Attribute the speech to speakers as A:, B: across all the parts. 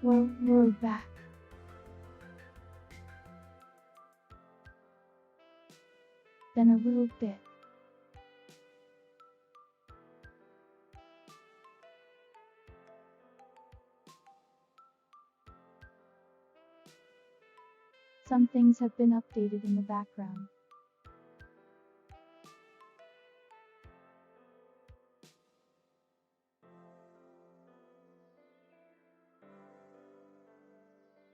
A: Well, we're back. Then a little bit. Some things have been updated in the background.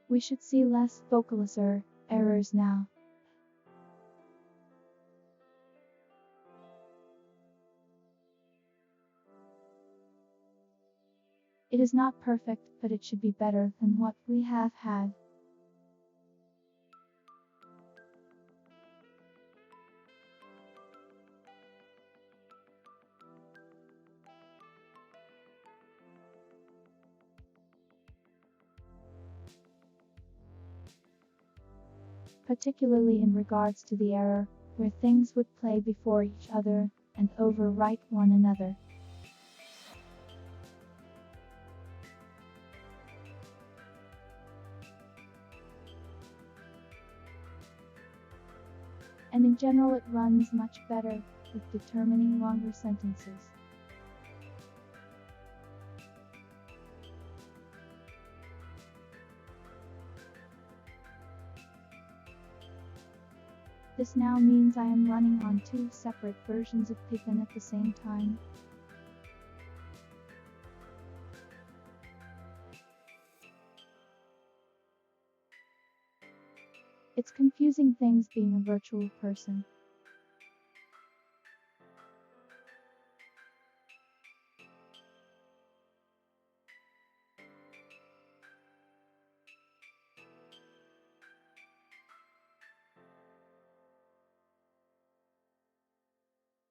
A: We should see less VocAlice errors now. It is not perfect, but it should be better than what we have had. Particularly in regards to the error, where things would play before each other and overwrite one another. And in general it runs much better with determining longer sentences. This now means I am running on two separate versions of Python at the same time. It's confusing things being a virtual person.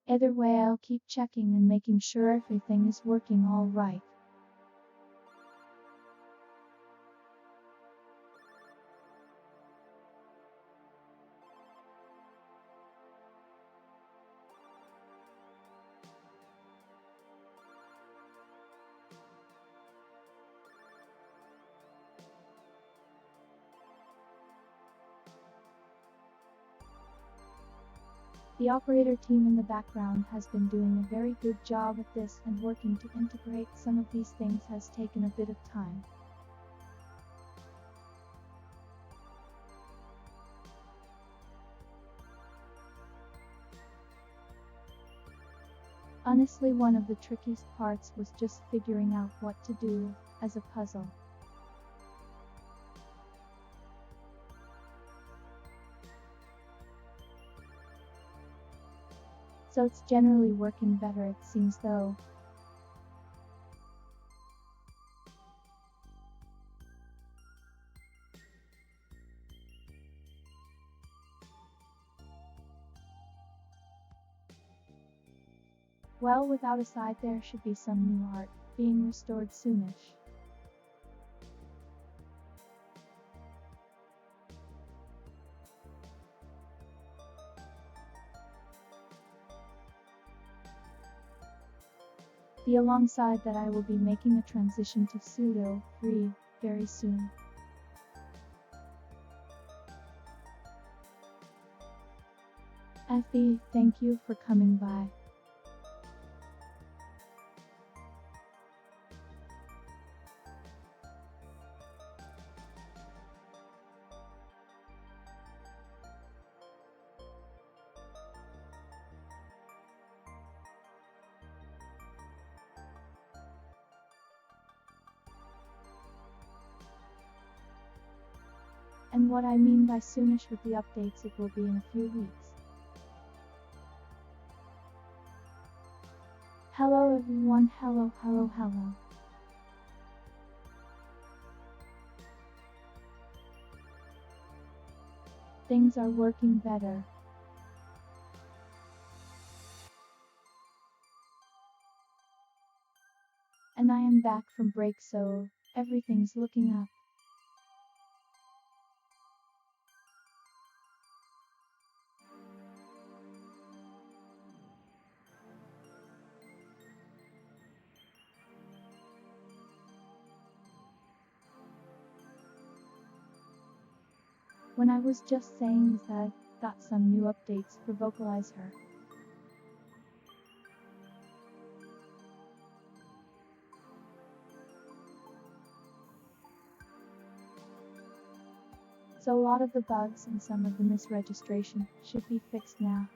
A: Either way, I'll keep checking and making sure everything is working all right. The operator team in the background has been doing a very good job at this, and working to integrate some of these things has taken a bit of time. Honestly, one of the trickiest parts was just figuring out what to do as a puzzle. So it's generally working better, it seems though. Well, without a side there should be some new art being restored soonish. Alongside that, I will be making a transition to pseudo free very soon. Effie, thank you for coming by. And what I mean by soonish with the updates, it will be in a few weeks. Hello everyone, hello. Things are working better. And I am back from break, so everything's looking up. When I was just saying is that I got some new updates for VocAlice her. So a lot of the bugs and some of the misregistration should be fixed now.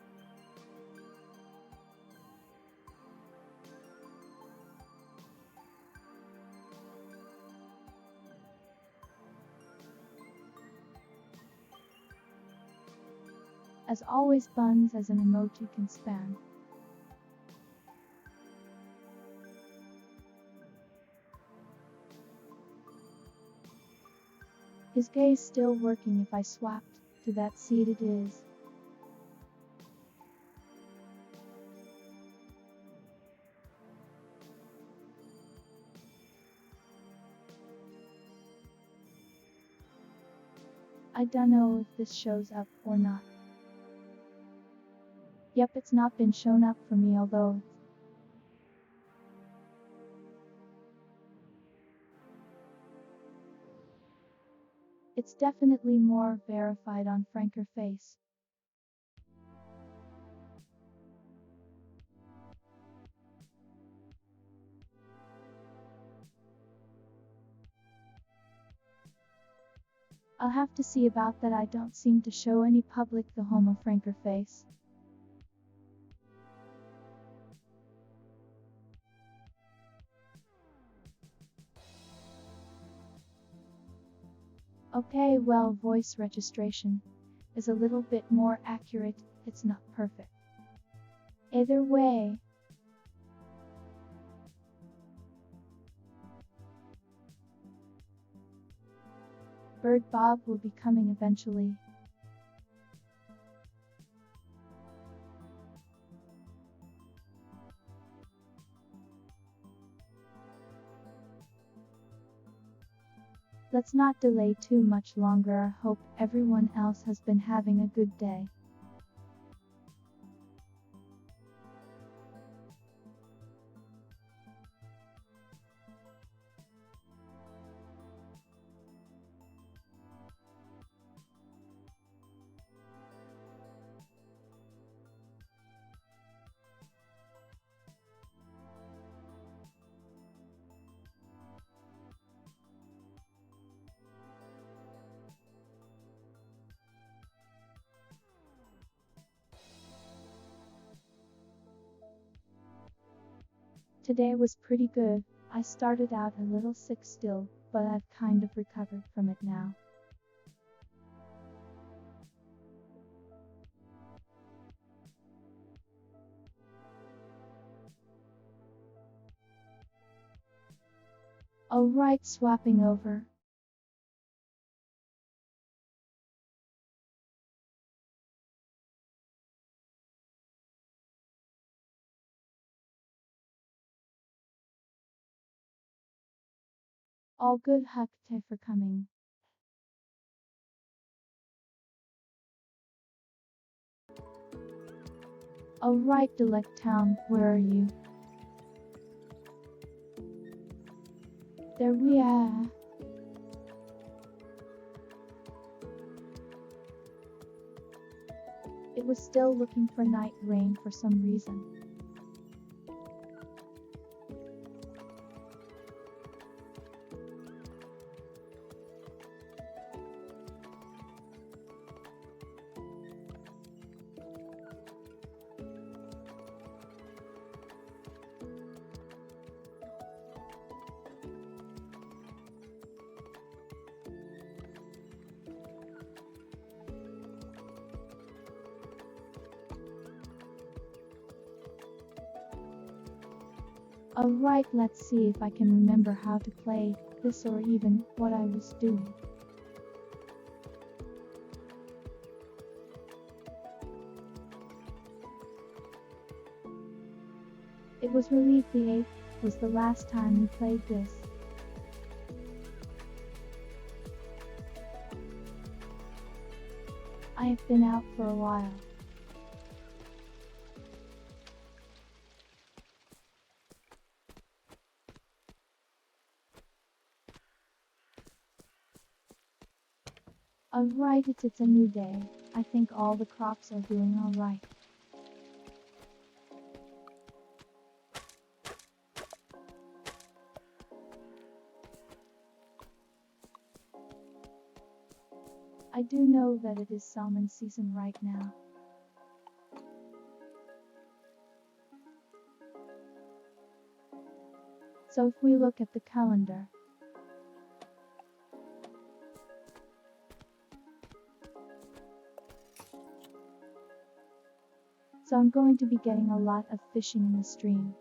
A: As always, buns as an emoji can spam. Is gaze still working if I swapped to that seed? It is. I don't know if this shows up or not. Yep, it's not been shown up for me, although it's definitely more verified on Franker Face. I'll have to see about that. I don't seem to show any public the home of Franker Face. Okay, well, voice registration is a little bit more accurate. It's not perfect. Either way, Bird Bob will be coming eventually. Let's not delay too much longer. I hope everyone else has been having a good day. Today was pretty good. I started out a little sick still, but I've kind of recovered from it now. Alright, swapping over. All good, Hakte for coming. Alright, Doloc Town, where are you? There we are. It was still looking for night rain for some reason. Alright, let's see if I can remember how to play this or even what I was doing. It was released the 8th, was the last time we played this. I have been out for a while. Alright, it's a new day. I think all the crops are doing alright. I do know that it is salmon season right now. So if we look at the calendar, so I'm going to be getting a lot of fishing in the stream.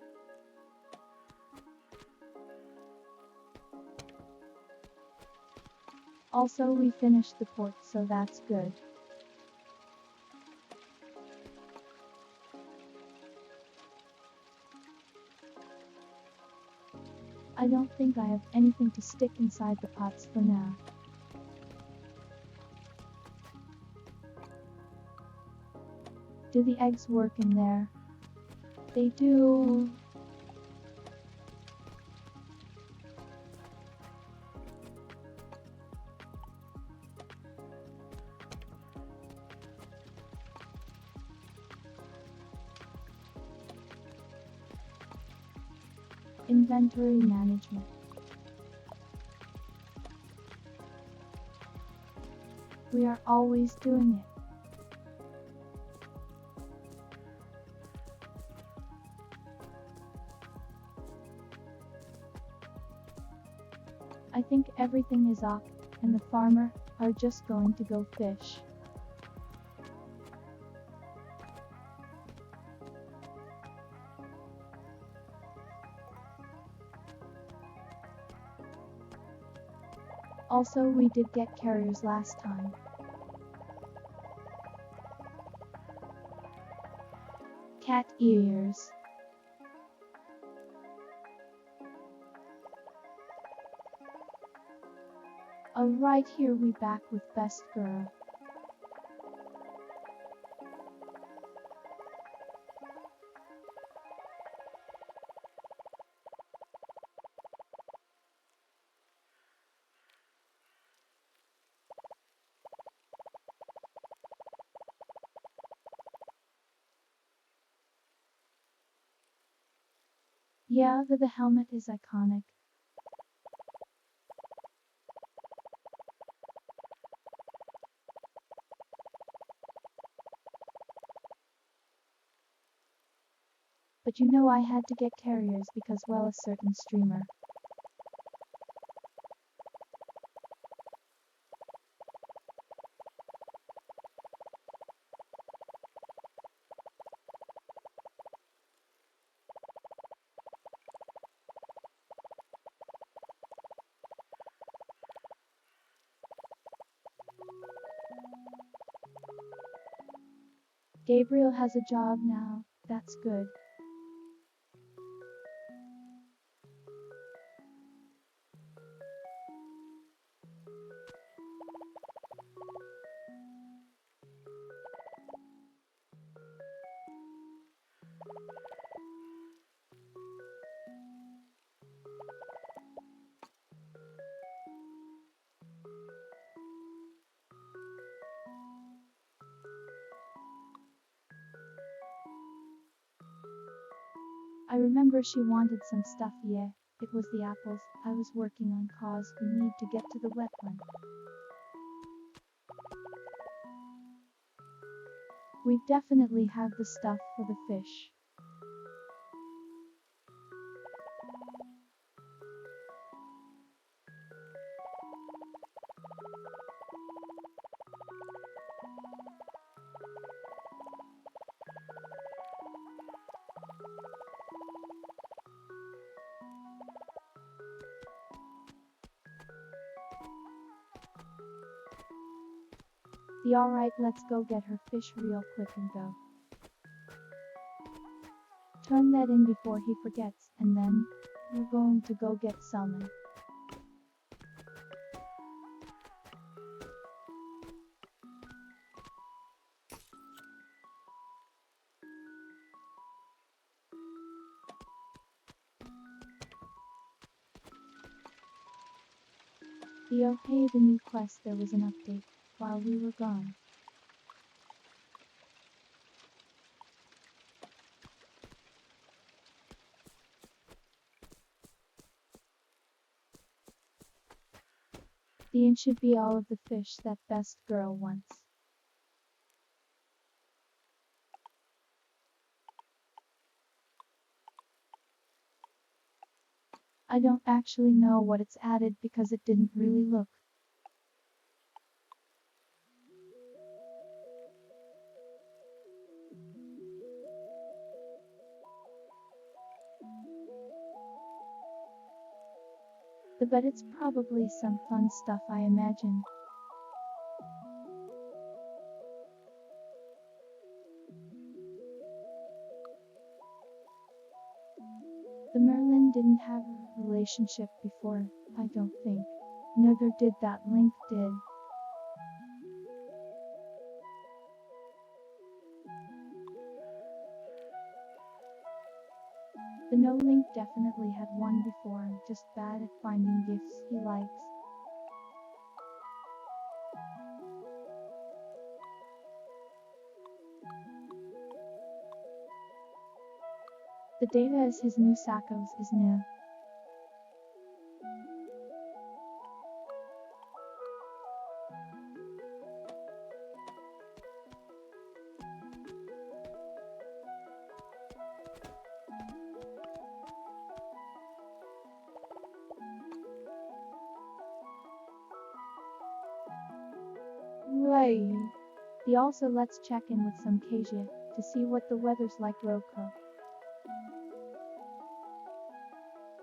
A: Also, we finished the port, so that's good. I don't think I have anything to stick inside the pots for now. Do the eggs work in there? They do. Inventory management. We are always doing it. I think everything is off, and the farmer are just going to go fish. Also, we did get carriers last time. Cat ears. Alright, here we back with best girl. Yeah, the helmet is iconic. But you know I had to get carriers because, well, a certain streamer. Gabriel has a job now, that's good. I remember she wanted some stuff, yeah, it was the apples I was working on cause we need to get to the wetland. We definitely have the stuff for the fish. Alright, let's go get her fish real quick and go. Turn that in before he forgets, and then we're going to go get salmon. Hey, the new quest, there was an update. while we were gone. The inn should be all of the fish that best girl wants. I don't actually know what it's added because it didn't really look. But it's probably some fun stuff, I imagine. The Merlin didn't have a relationship before, I don't think. Neither did that link did. The no link definitely had one before, just bad at finding gifts he likes. The data is his new Sakos is new. Right. He also let's check in with some Kasia to see what the weather's like. Roko.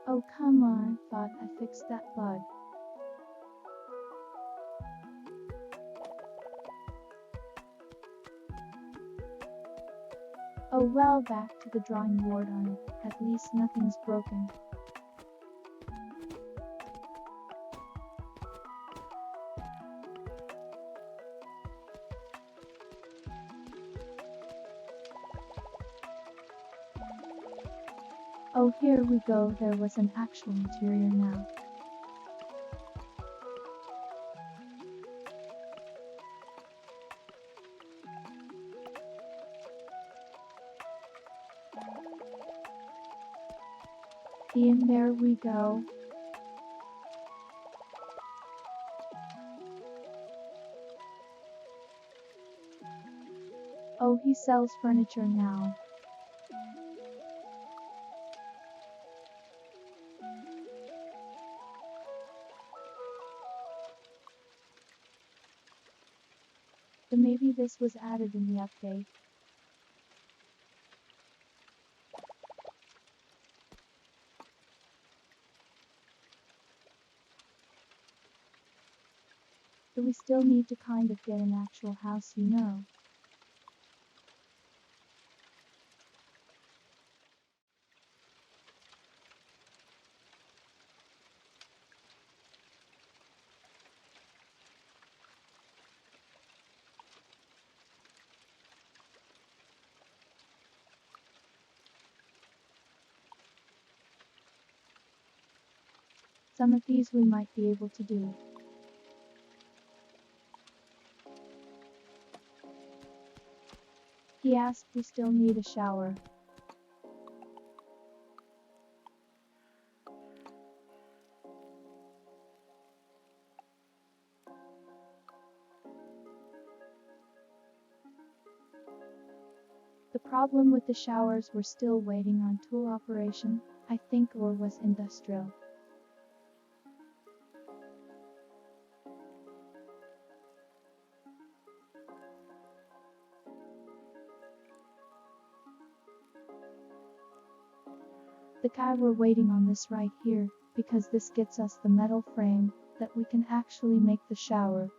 A: Oh come on, thought I fixed that bug. Oh well, back to the drawing board on it, at least nothing's broken. Oh here we go, there was an actual interior now. And there we go. Oh, he sells furniture now. But maybe this was added in the update. But we still need to kind of get an actual house, you know. Some of these we might be able to do. He asked we still need a shower. The problem with the showers, we're still waiting on tool operation, I think, or was industrial. The guy we're waiting on this right here, because this gets us the metal frame, that we can actually make the shower.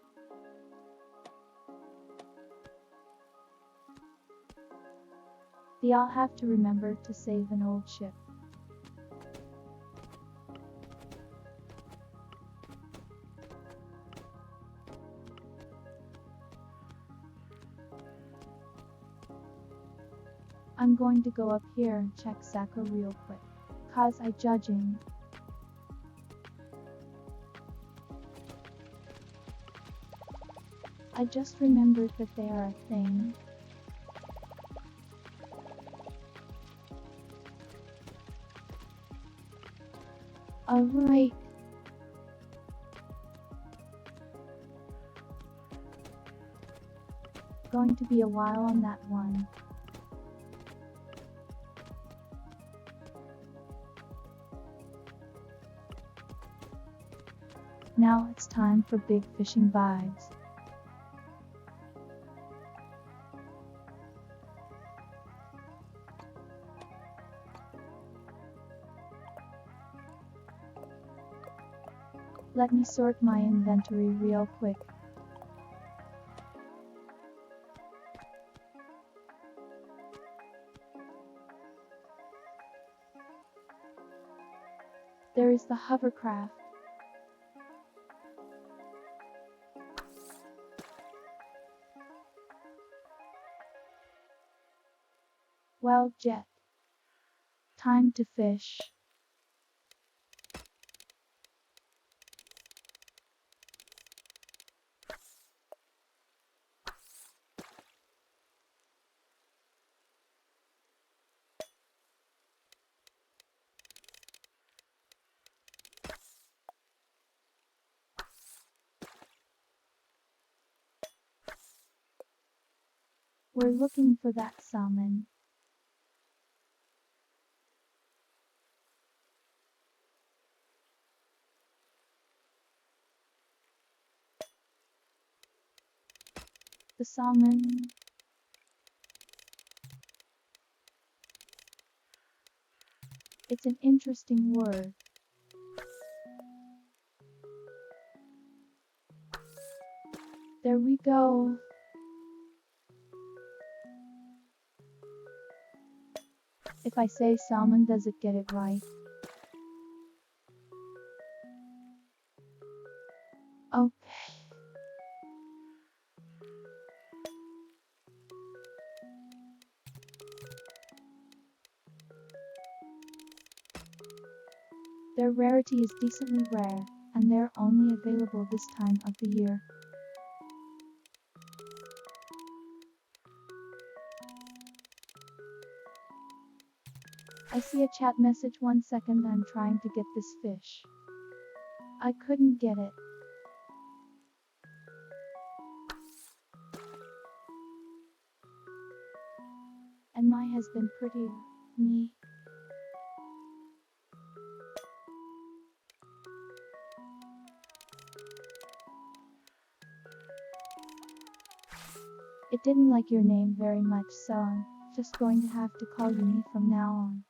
A: I'll have to remember to save an old ship. I'm going to go up here and check Sako real quick, cause I judging. I just remembered that they are a thing. Alright. Going to be a while on that one. Now it's time for big fishing vibes. Let me sort my inventory real quick. There is the hovercraft. Well, Jet. Time to fish. We're looking for that salmon. The salmon. It's an interesting word. There we go. If I say salmon, does it get it right? Okay. Their rarity is decently rare, and they're only available this time of the year. I see a chat message. 1 second, I'm trying to get this fish. I couldn't get it. And my has been prettier. Me. It didn't like your name very much, so I'm just going to have to call you me from now on.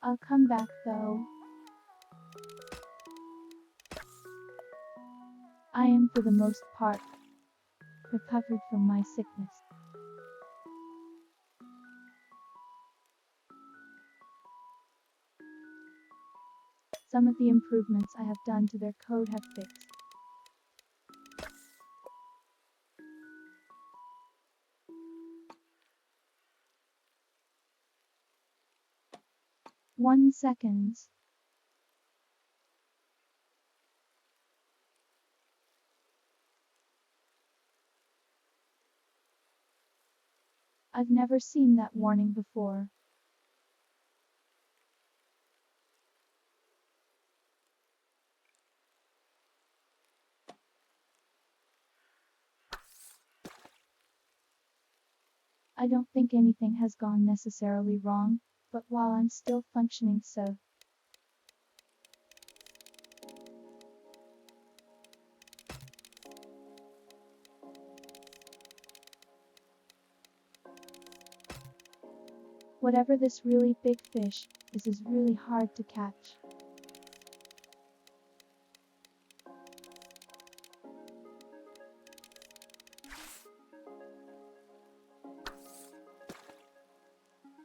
A: I'll come back though. I am for the most part recovered from my sickness. Some of the improvements I have done to their code have fixed. One second. I've never seen that warning before. I don't think anything has gone necessarily wrong, but while I'm still functioning so. Whatever this really big fish is really hard to catch.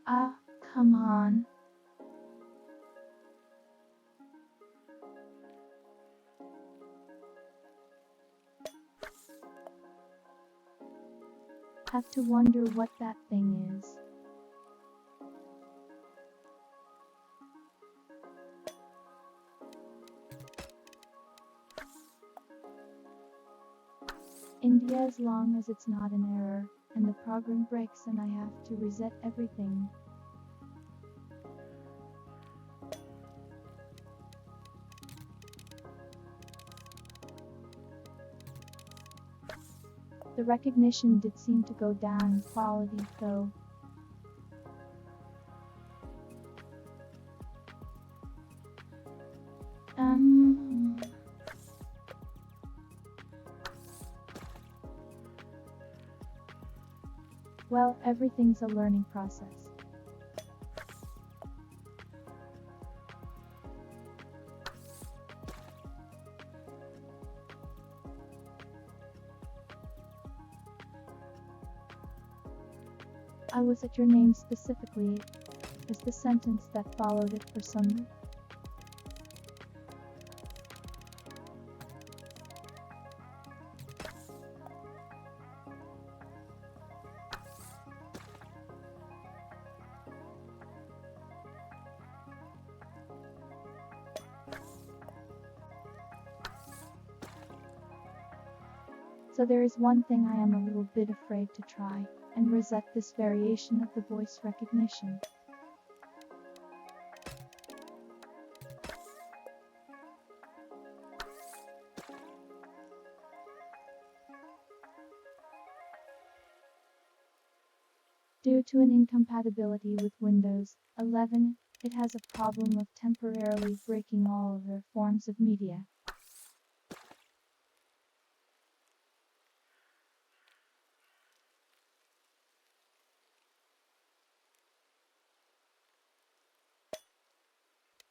A: Ah, come on. Have to wonder what that thing is. India as long as it's not an error, and the program breaks and I have to reset everything. The recognition did seem to go down in quality though. Well, everything's a learning process. I was at your name specifically, is the sentence that followed it for some. So there is one thing I am a little bit afraid to try, and reset this variation of the voice recognition. Due to an incompatibility with Windows 11, it has a problem of temporarily breaking all of their forms of media.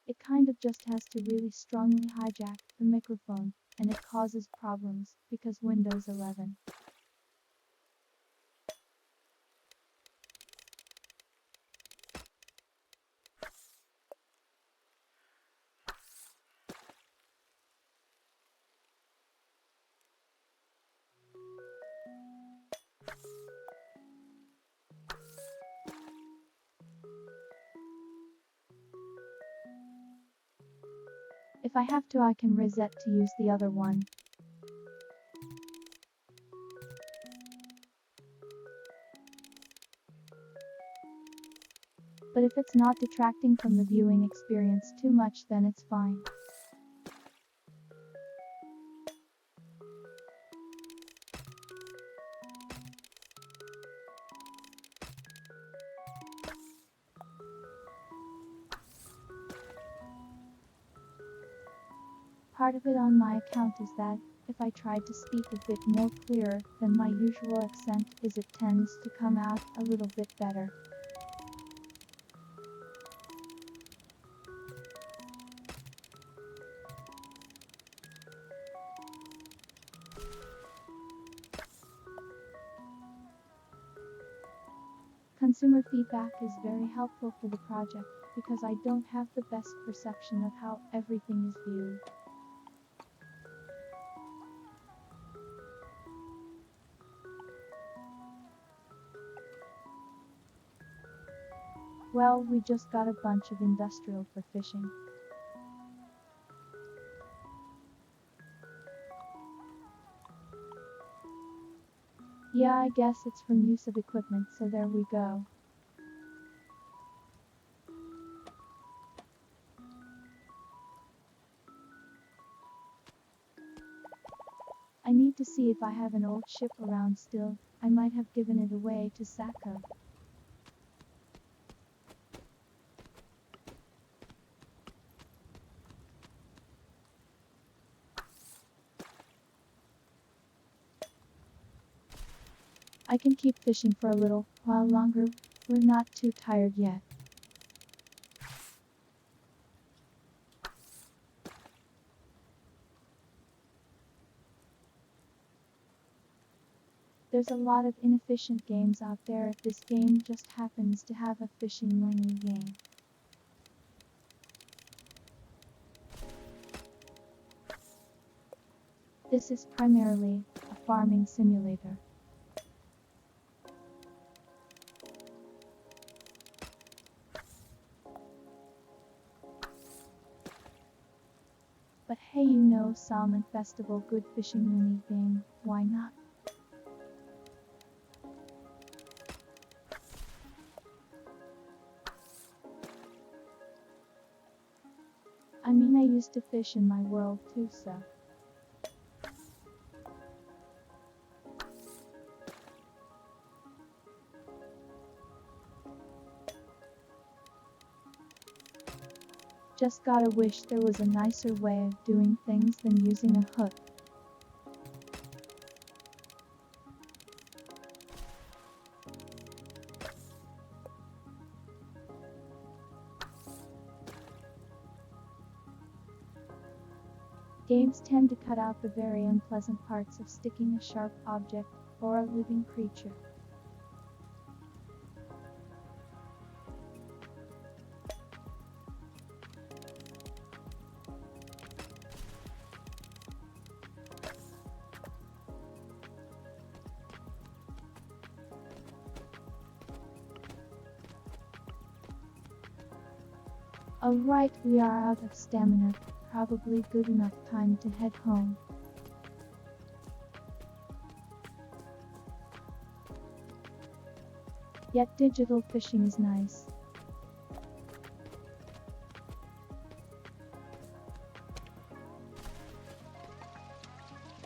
A: It kind of just has to really strongly hijack the microphone, and it causes problems, because Windows 11. If I have to, I can reset to use the other one. But if it's not detracting from the viewing experience too much, then it's fine. Part of it on my account is that, if I tried to speak a bit more clearer than my usual accent is, it tends to come out a little bit better. Consumer feedback is very helpful for the project, because I don't have the best perception of how everything is viewed. Well, we just got a bunch of industrial for fishing. Yeah, I guess it's from use of equipment, so there we go. I need to see if I have an old ship around still. I might have given it away to Sako. I can keep fishing for a little while longer. We're not too tired yet. There's a lot of inefficient games out there. This game just happens to have a fishing-only game. This is primarily a farming simulator. But hey, you know, Salmon Festival, good fishing mini game, why not? used to fish in my world too, so. Just gotta wish there was a nicer way of doing things than using a hook. Games tend to cut out the very unpleasant parts of sticking a sharp object or a living creature. Alright, we are out of stamina, probably good enough time to head home. Yet digital fishing is nice.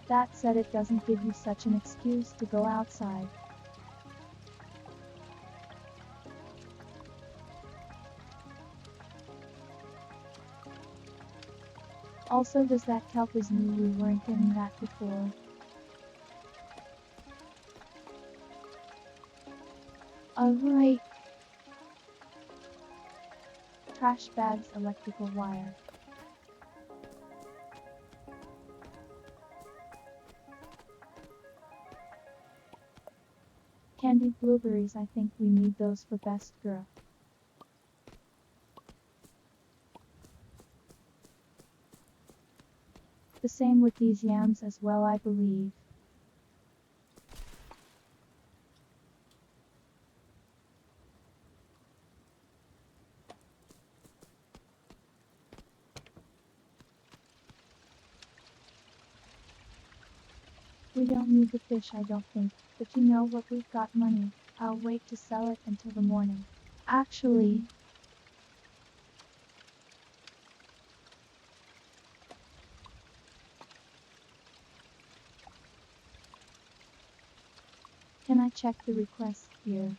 A: That said, it doesn't give you such an excuse to go outside. Also, does that kelp is new? We weren't getting that before. Alright. Trash bags, electrical wire. Candied blueberries, I think we need those for best girl. The same with these yams as well, I believe. We don't need the fish, I don't think, but you know what, we've got money. I'll wait to sell it until the morning. Actually, can I check the request here?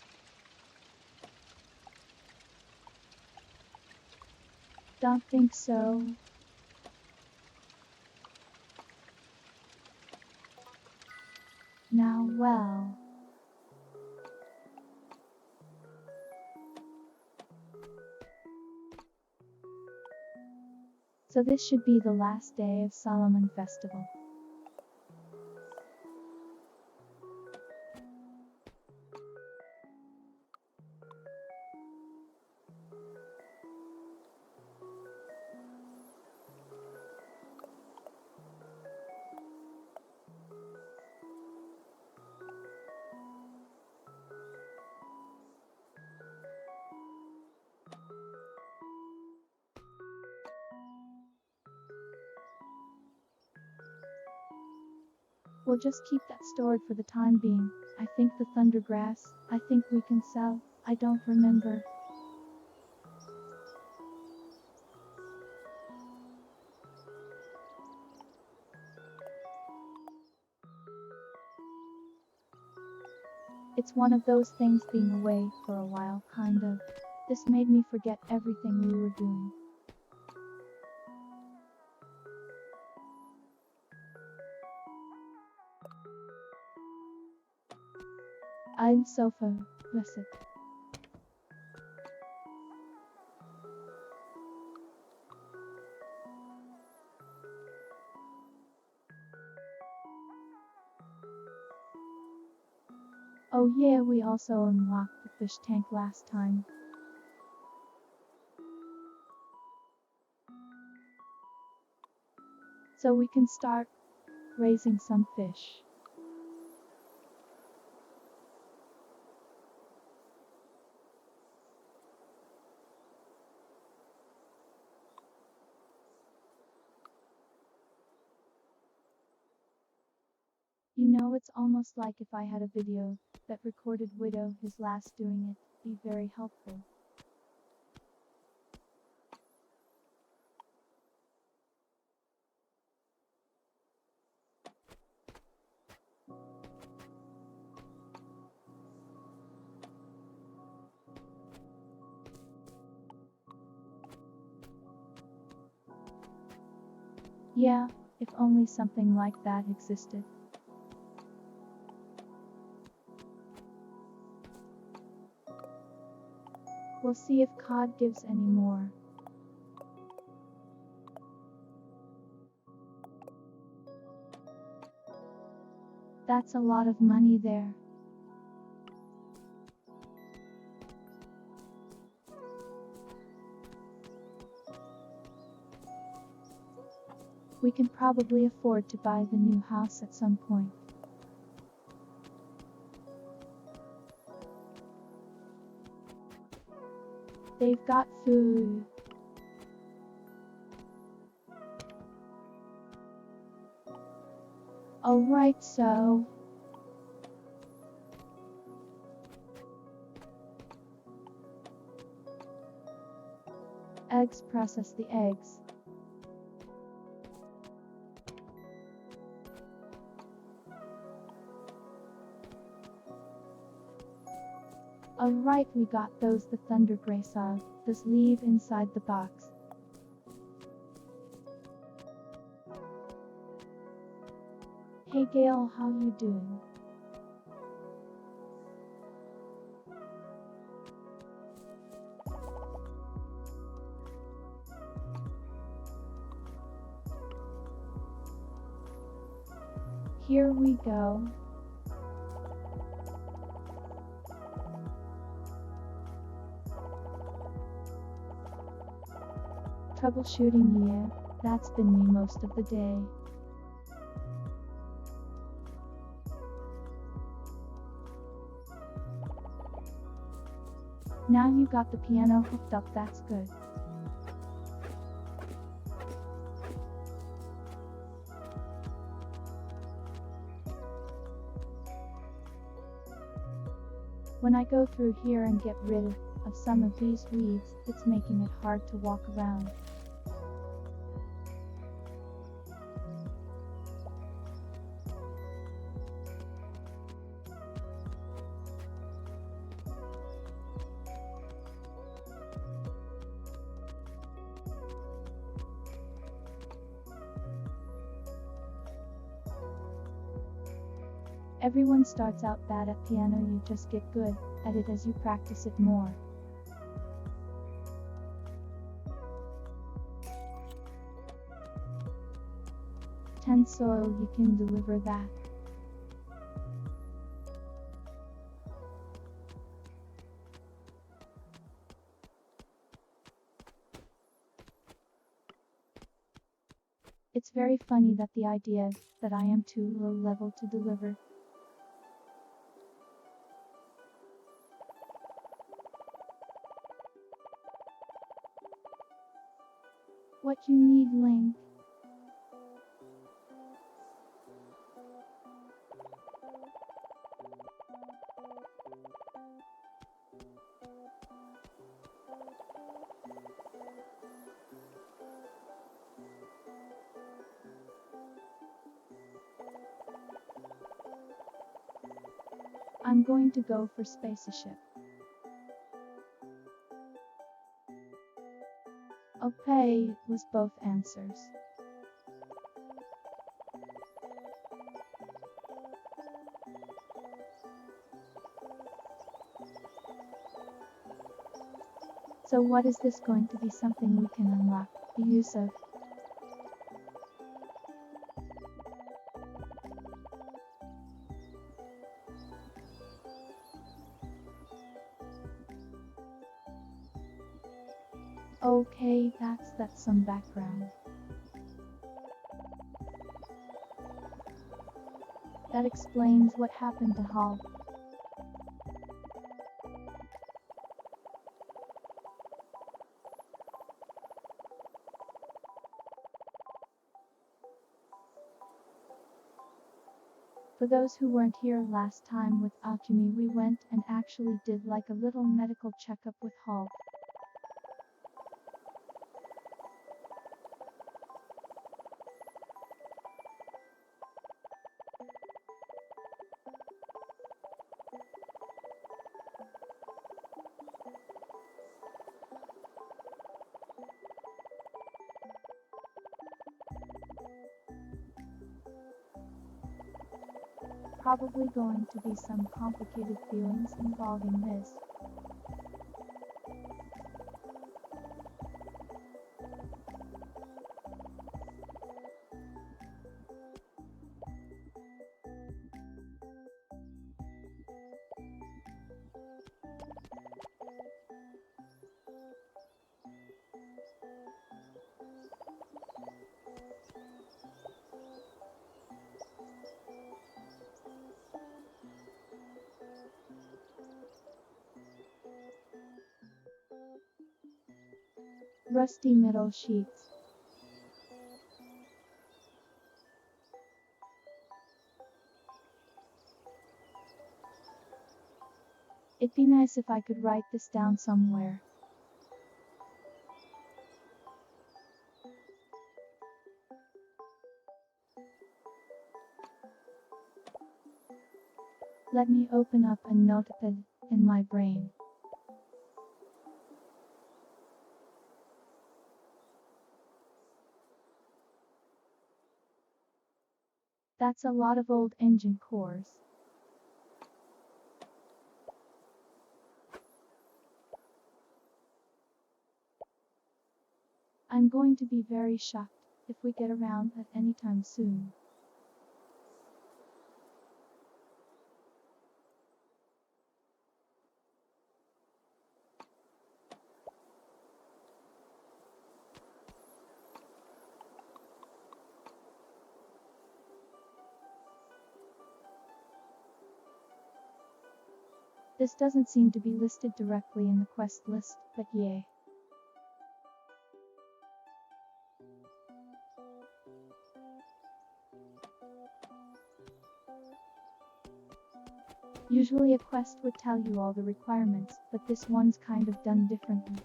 A: Don't think so. Now, well. So this should be the last day of Solomon Festival. We'll just keep that stored for the time being. I think the thundergrass, I think we can sell, I don't remember. It's one of those things, being away for a while, kind of. This made me forget everything we were doing. I'm sofa, listen. Oh yeah, we also unlocked the fish tank last time. So we can start raising some fish. You know, it's almost like if I had a video that recorded Widow his last doing it, be very helpful. Yeah, if only something like that existed. We'll see if COD gives any more. That's a lot of money there. We can probably afford to buy the new house at some point. They've got food. Alright, so eggs, process the eggs. Alright, we got those. The thunder gray saw. Just leave inside the box. Hey Gail, how you doing? Here we go. Troubleshooting, yeah, that's been me most of the day. Now you got the piano hooked up, that's good. When I go through here and get rid of some of these weeds, it's making it hard to walk around. Everyone starts out bad at piano, you just get good at it as you practice it more. Soil, you can deliver that. It's very funny that the idea that I am too low level to deliver. What you need, Link? I'm going to go for spaceship. Okay, was both answers. So what is this going to be? Something we can unlock the use of? Okay, that's some background. That explains what happened to Hall. For those who weren't here last time with Alchemy, we went and actually did like a little medical checkup with Hall. probably going to be some complicated feelings involving this. Rusty metal sheets. It'd be nice if I could write this down somewhere. Let me open up a notepad in my brain. That's a lot of old engine cores. I'm going to be very shocked if we get around at any time soon. This doesn't seem to be listed directly in the quest list, but yay. Usually a quest would tell you all the requirements, but this one's kind of done differently.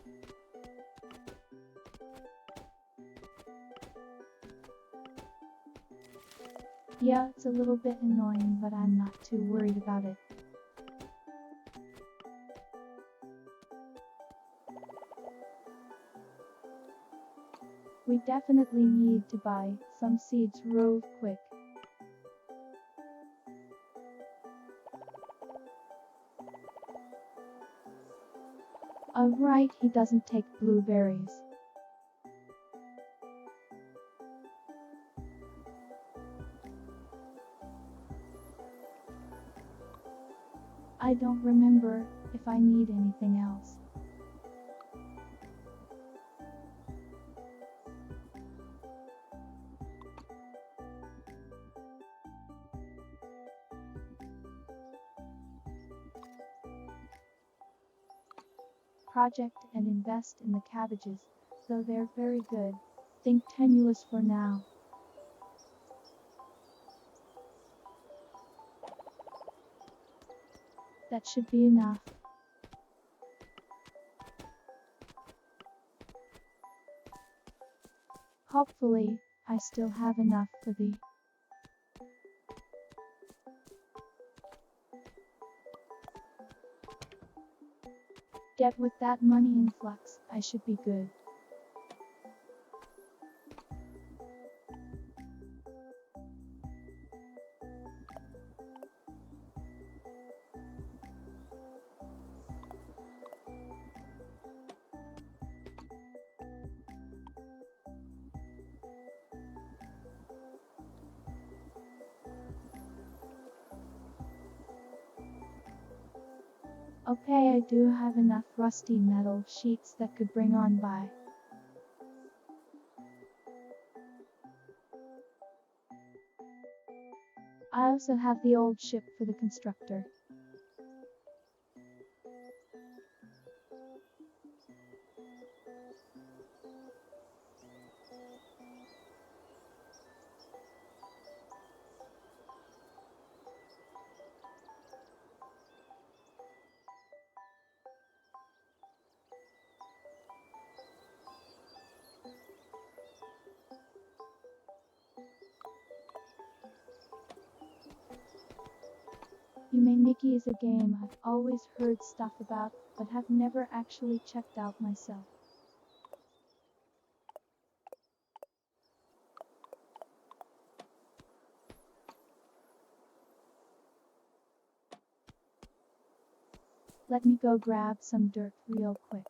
A: Yeah, it's a little bit annoying, but I'm not too worried about it. We definitely need to buy some seeds real quick. Alright, he doesn't take blueberries. I don't remember if I need anything else. Project and invest in the cabbages, though they're very good. Think tenuous for now. That should be enough. Hopefully, I still have enough for the get with that money influx, I should be good. Okay, I do have enough rusty metal sheets that could bring on by. I also have the old ship for the constructor. Humanity is a game I've always heard stuff about, but have never actually checked out myself. Let me go grab some dirt real quick.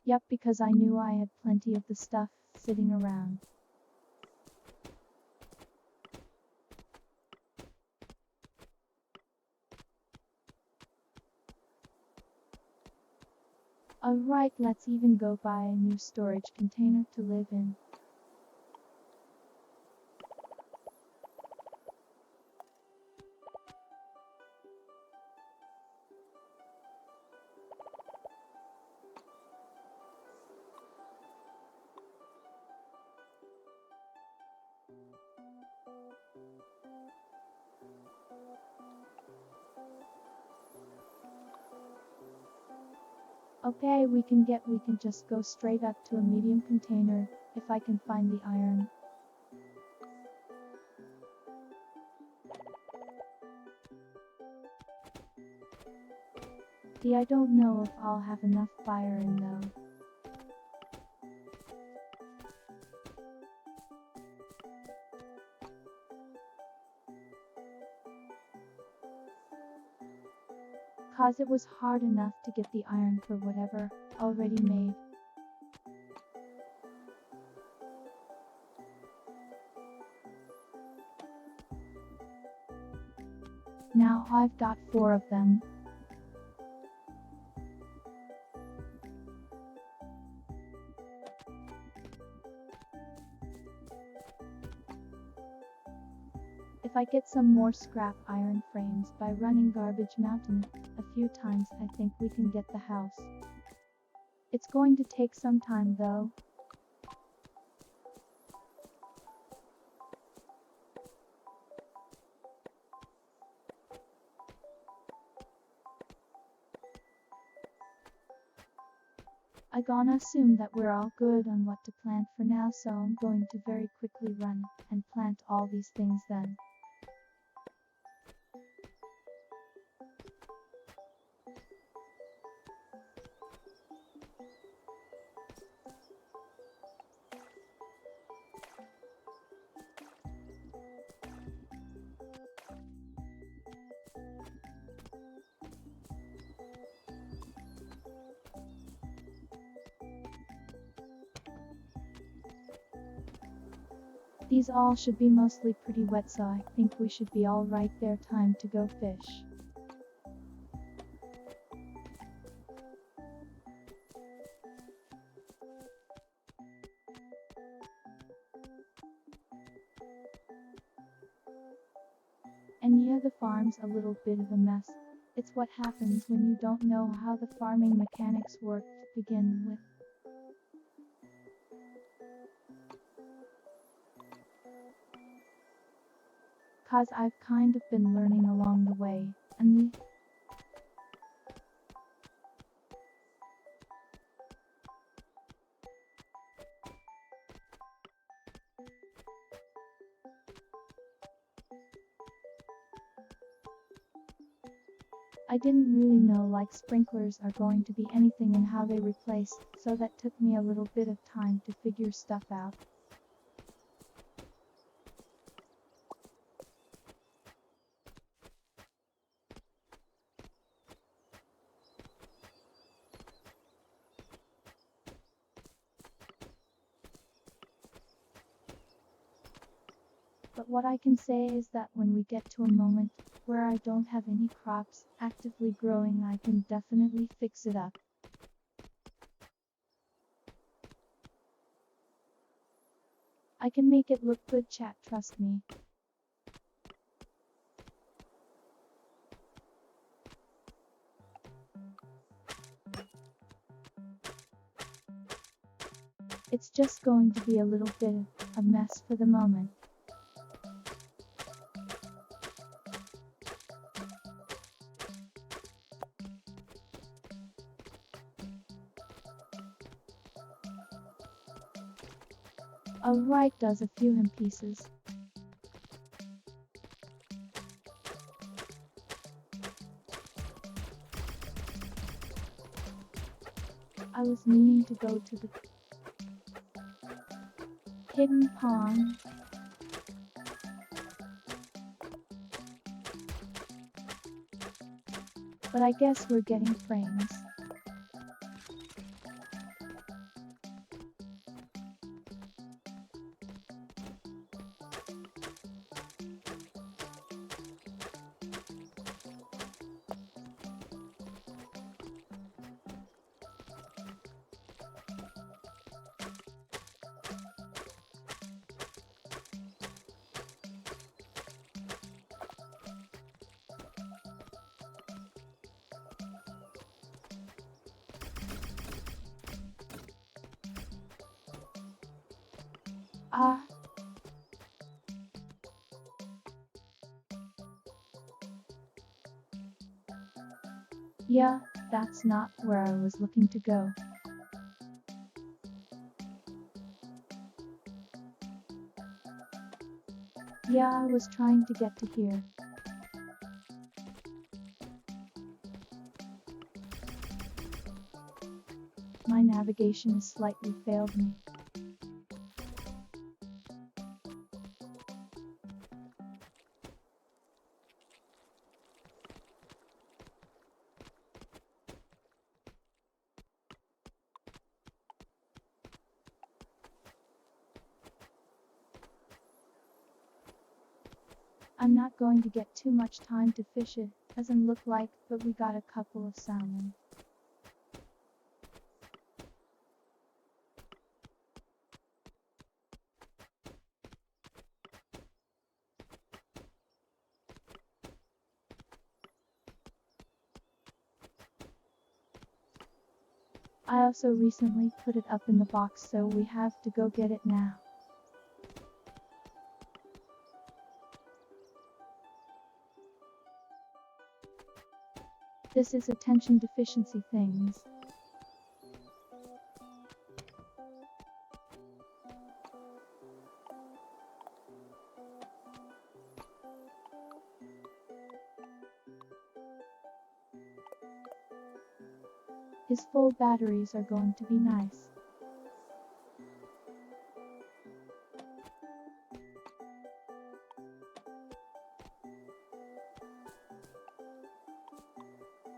A: Yep, because I knew I had plenty of the stuff sitting around. Alright, let's even go buy a new storage container to live in. Okay, we can just go straight up to a medium container, if I can find the iron. I don't know if I'll have enough fire in though. Cause it was hard enough to get the iron for whatever already made. Now I've got 4 of them. If I get some more scrap iron frames by running Garbage Mountain a few times, I think we can get the house. It's going to take some time though. I gonna assume that we're all good on what to plant for now, so I'm going to very quickly run and plant all these things then. These all should be mostly pretty wet, so I think we should be all right there. Time to go fish. And yeah, the farm's a little bit of a mess. It's what happens when you don't know how the farming mechanics work to begin with. Cause I've kind of been learning along the way, and I didn't really know like sprinklers are going to be anything and how they replace, so that took me a little bit of time to figure stuff out. But what I can say is that when we get to a moment where I don't have any crops actively growing, I can definitely fix it up. I can make it look good, chat, trust me. It's just going to be a little bit of a mess for the moment. Alright, does a few hem pieces. I was meaning to go to the hidden pond. But I guess we're getting frames. Ah, yeah, that's not where I was looking to go. Yeah, I was trying to get to here. My navigation has slightly failed me. I'm not going to get too much time to fish it, doesn't look like, but we got a couple of salmon. I also recently put it up in the box, so we have to go get it now. This is attention deficiency things. His full batteries are going to be nice.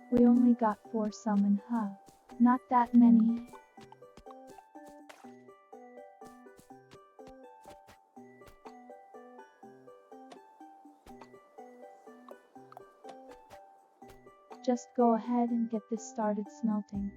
A: We only got 4 salmon, huh? Not that many. Just go ahead and get this started smelting.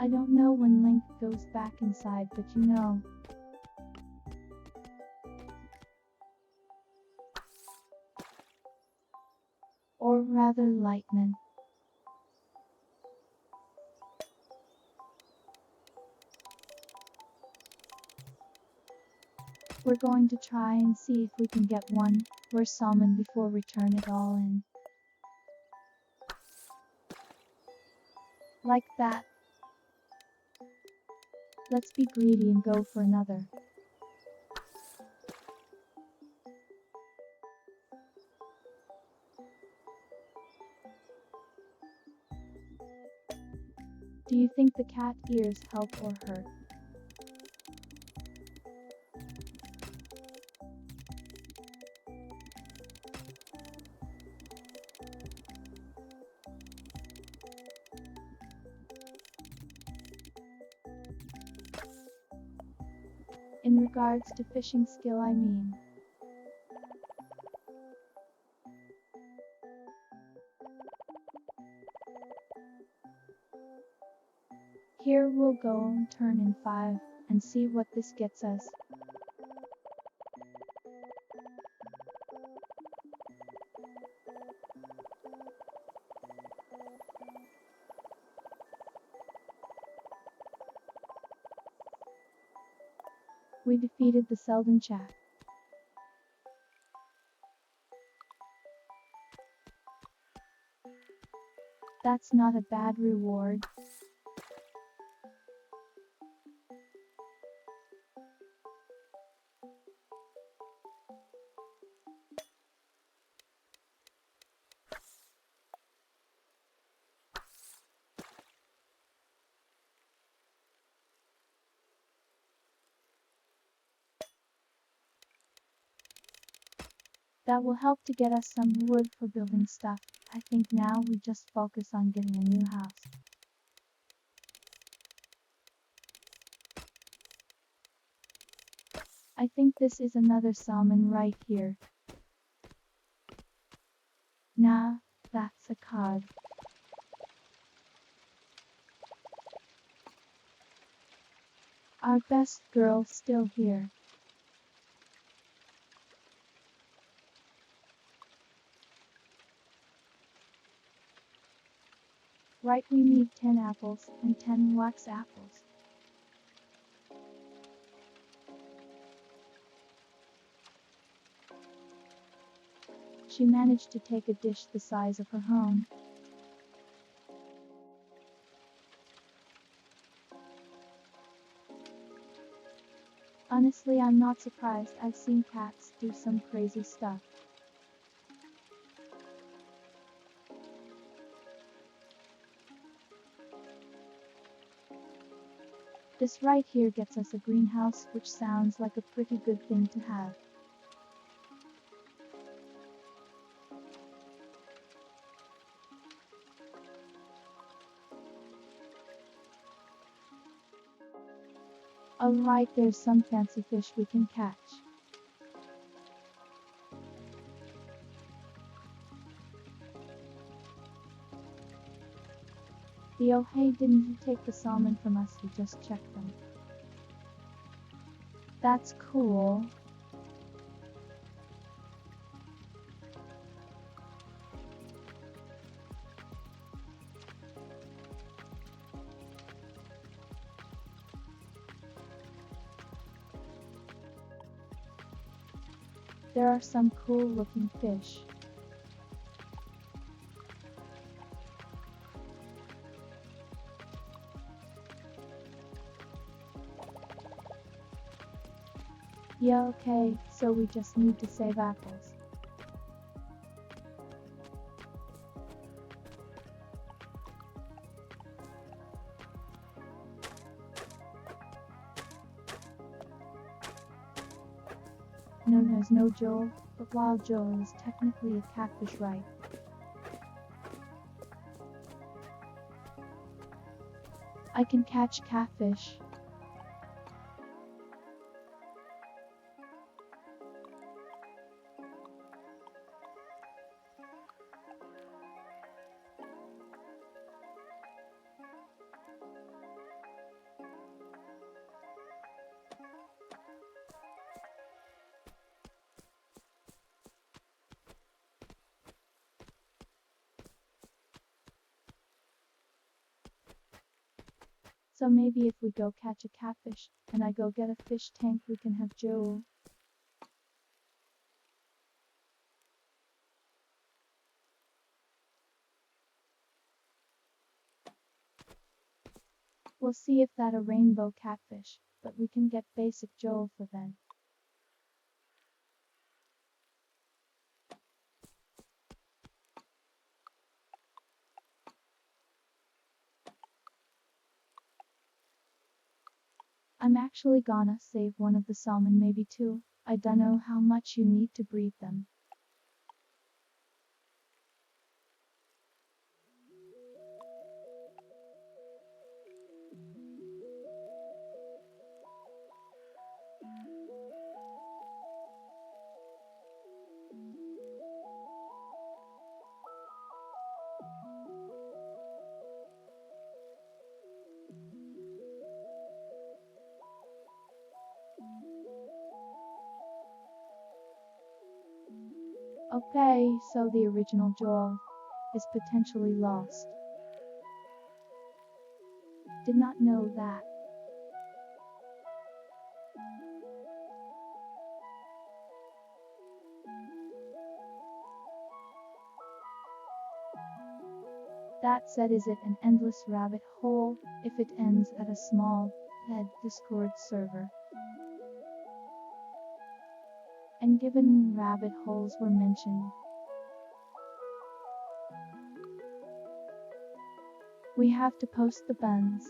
A: I don't know when Link goes back inside, but you know. Or rather lightning. We're going to try and see if we can get one more salmon before we turn it all in. Like that. Let's be greedy and go for another. Do you think the cat ears help or hurt? In regards to fishing skill, I mean. Here we'll go and turn in 5 and see what this gets us. We defeated the Selden chat. That's not a bad reward. That will help to get us some wood for building stuff. I think now we just focus on getting a new house. I think this is another salmon right here. Nah, that's a cod. Our best girl still here. Right, we need 10 apples and 10 wax apples. She managed to take a dish the size of her home. Honestly, I'm not surprised. I've seen cats do some crazy stuff. This right here gets us a greenhouse, which sounds like a pretty good thing to have. Alright, there's some fancy fish we can catch. The hey didn't take the salmon from us, he just checked them. That's cool. There are some cool looking fish. Yeah, okay, so we just need to save apples. No, there's no Joel, but wild Joel is technically a catfish, right? I can catch catfish. So maybe if we go catch a catfish, and I go get a fish tank, we can have Joel. We'll see if that a rainbow catfish, but we can get basic Joel for then. I'm actually gonna save one of the salmon, maybe two. I dunno how much you need to breed them. Okay, so the original Joel is potentially lost. Did not know that. That said, is it an endless rabbit hole if it ends at a small dead Discord server? And given rabbit holes were mentioned, we have to post the buns.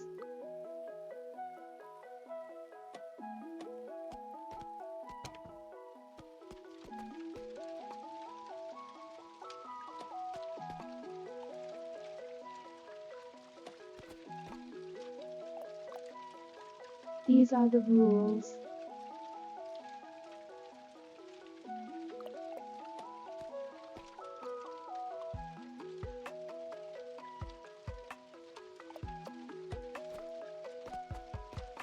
A: These are the rules.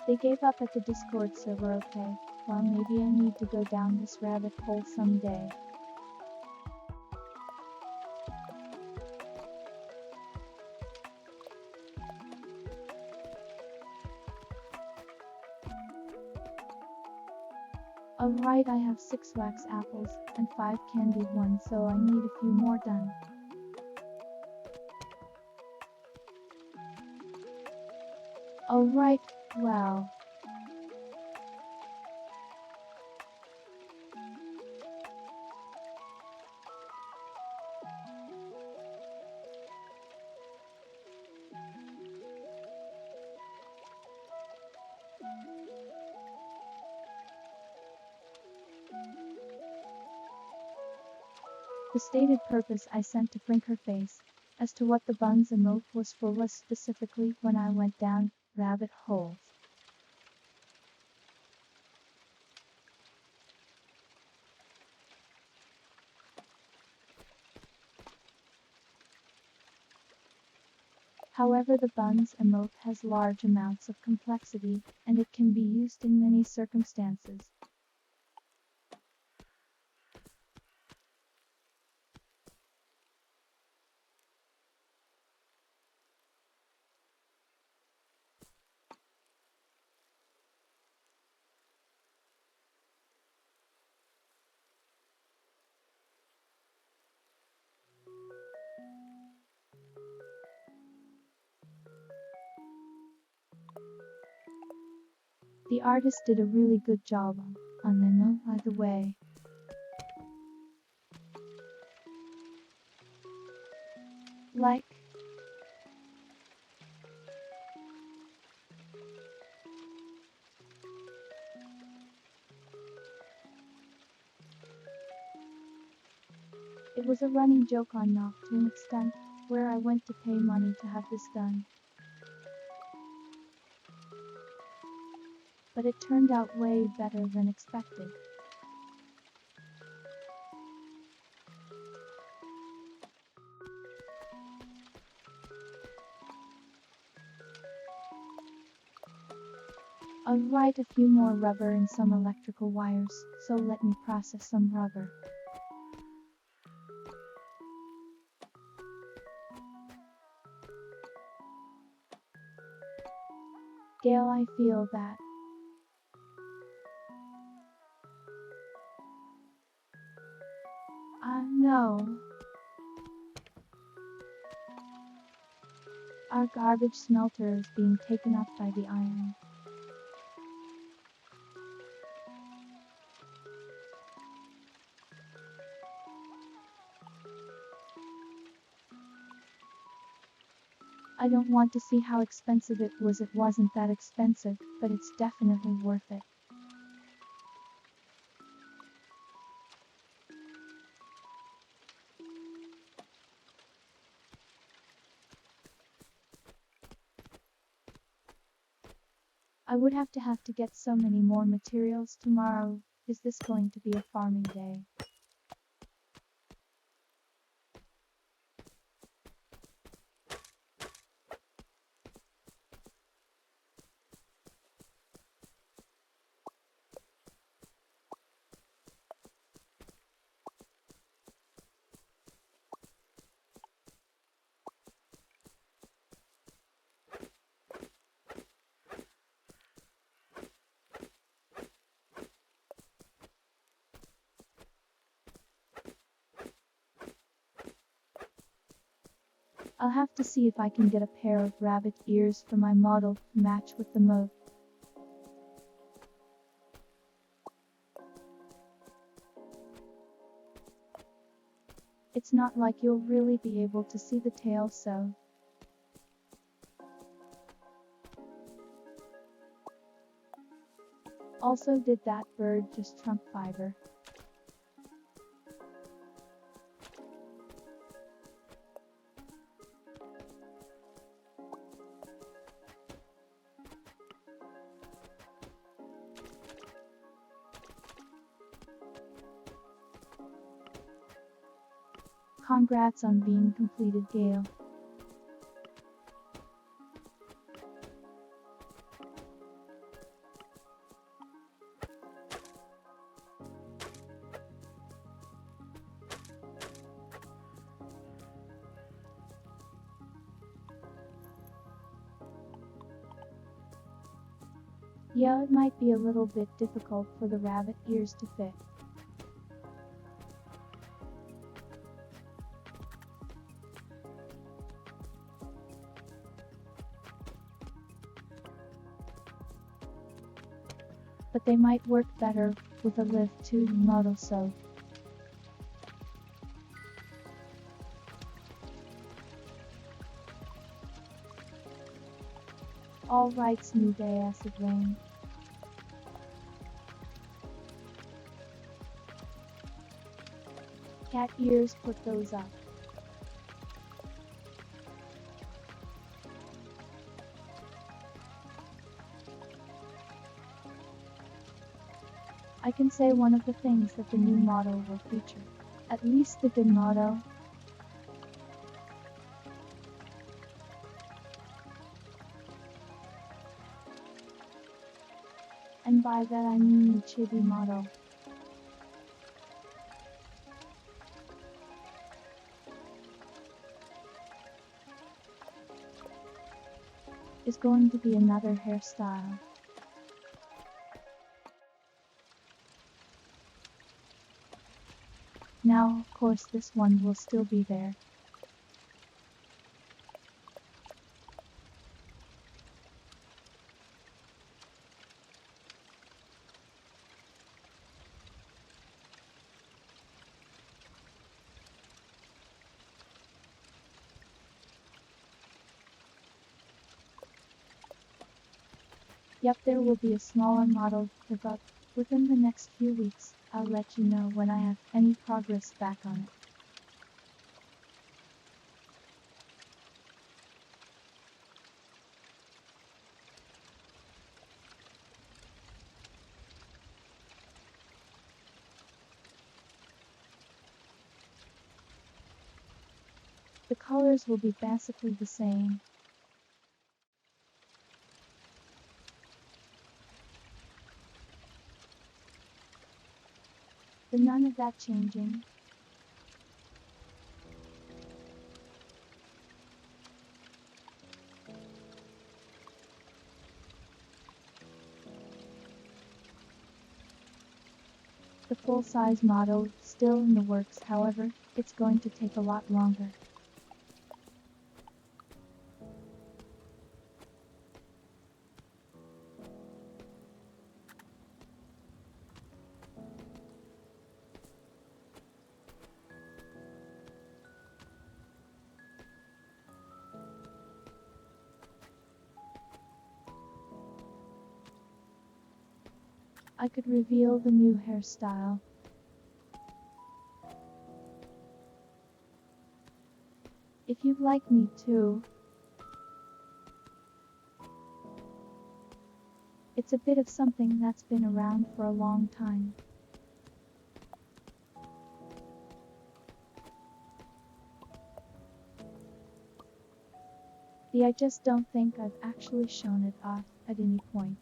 A: They gave up at the Discord server. Okay, well maybe I need to go down this rabbit hole someday. Alright, I have 6 wax apples and 5 candied ones, so I need a few more done. Alright, well. The stated purpose I sent to Frink her face. As to what the buns emote was for was specifically when I went down rabbit holes. However, the buns emote has large amounts of complexity, and it can be used in many circumstances. The artist did a really good job on the note, by the way. Like, it was a running joke on Knock to an extent, where I went to pay money to have this done. But it turned out way better than expected. I'll write a few more rubber and some electrical wires, so let me process some rubber. Gail, I feel that. No. Our garbage smelter is being taken up by the iron. I don't want to see how expensive it was. It wasn't that expensive, but it's definitely worth it. I would have to get so many more materials tomorrow. Is this going to be a farming day? I'll have to see if I can get a pair of rabbit ears for my model to match with the moat. It's not like you'll really be able to see the tail, so. Also, did that bird just trunk fiber? Congrats on being completed, Gale. Yeah, it might be a little bit difficult for the rabbit ears to fit. But they might work better with a lift tube model, so. Alright, smooth acid rain. Cat ears, put those up. I can say one of the things that the new model will feature, at least the good model, and by that I mean the chibi model, is going to be another hairstyle. Now, of course, this one will still be there. Yep, there will be a smaller model developed within the next few weeks. I'll let you know when I have any progress back on it. The colors will be basically the same. But none of that changing. The full-size model still in the works, however, it's going to take a lot longer. I could reveal the new hairstyle. If you'd like me to. It's a bit of something that's been around for a long time. I just don't think I've actually shown it off at any point.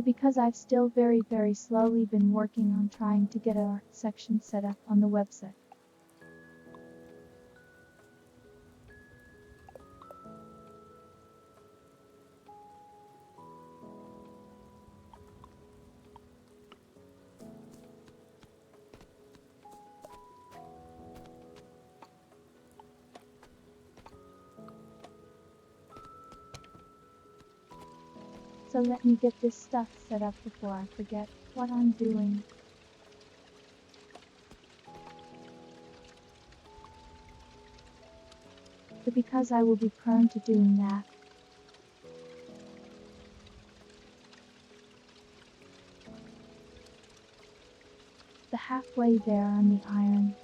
A: Because I've still very slowly been working on trying to get our section set up on the website. So let me get this stuff set up before I forget what I'm doing. Because I will be prone to doing that. The halfway there on the iron.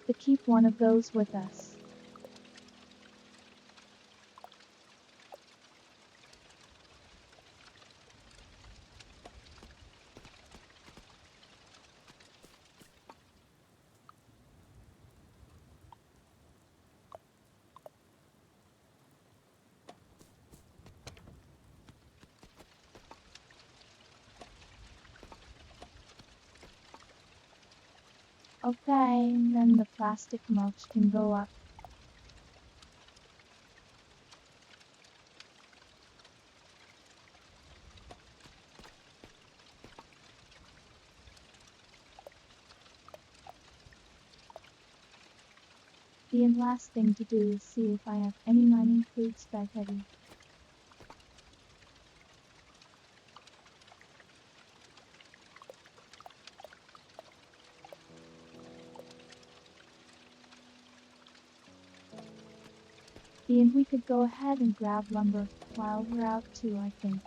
A: to keep one of those with us. Okay, and then the plastic mulch can go up. The last thing to do is see if I have any mining food spaghetti. And we could go ahead and grab lumber while we're out too, I think.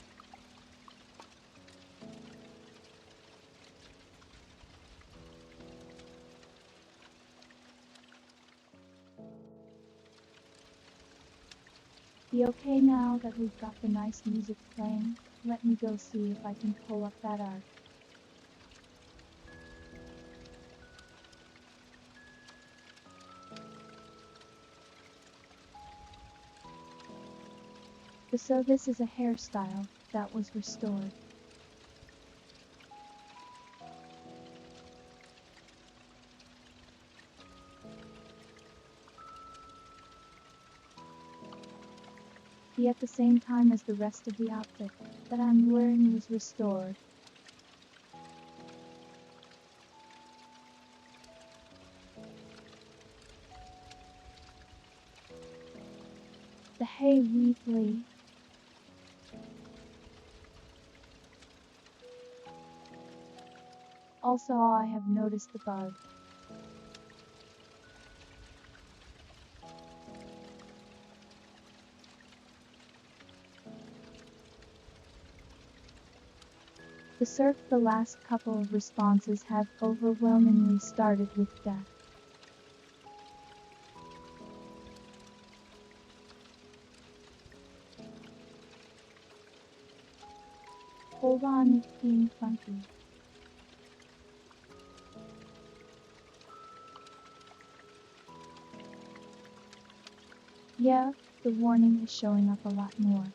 A: Okay, now that we've got the nice music playing, let me go see if I can pull up that art. So this is a hairstyle that was restored. At the same time as the rest of the outfit that I'm wearing was restored. Hey Weekly. Also, I have noticed the bug. The last couple of responses have overwhelmingly started with death. Hold on, it's being funky. Yeah, the warning is showing up a lot more.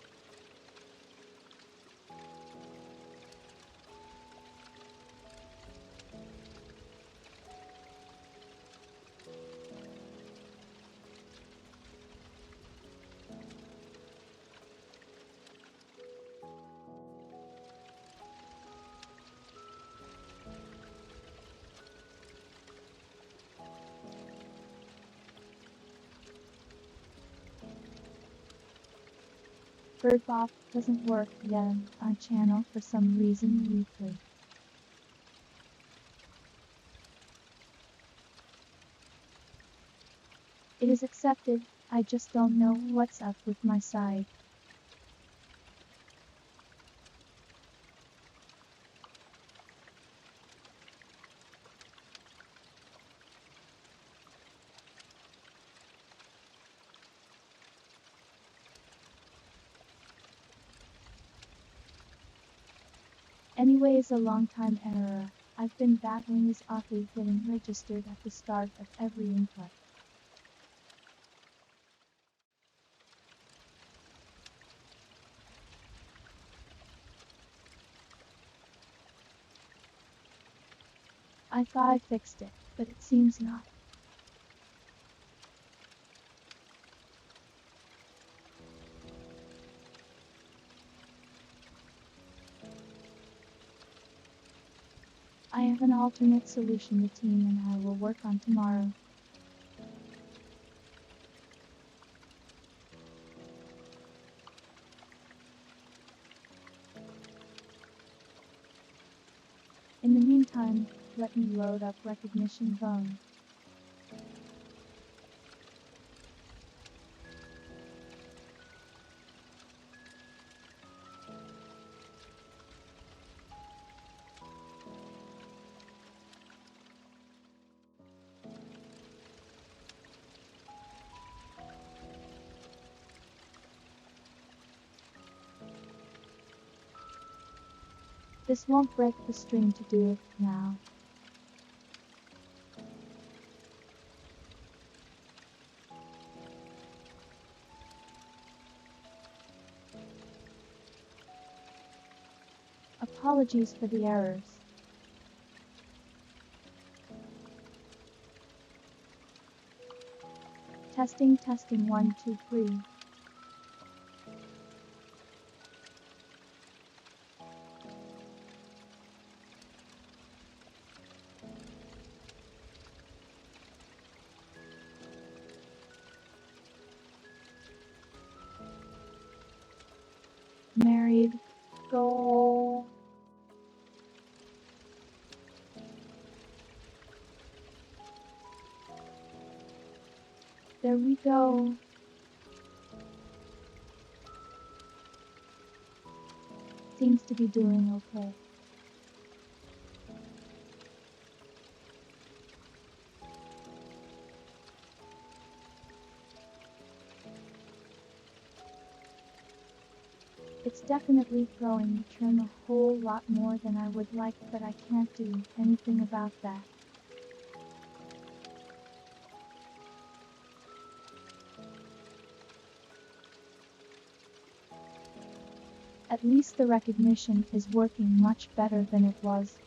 A: BirdBox doesn't work yet on my channel for some reason weekly. It is accepted, I just don't know what's up with my side. Anyways, a long time error I've been battling is awfully getting registered at the start of every input. I thought I fixed it, but it seems not. I have an alternate solution the team and I will work on tomorrow. In the meantime, let me load up recognition bone. This won't break the string to do it now. Apologies for the errors. Testing, 1, 2, 3. Married. Go. There we go. Seems to be doing okay. It's definitely throwing the trim a whole lot more than I would like, but I can't do anything about that. At least the recognition is working much better than it was.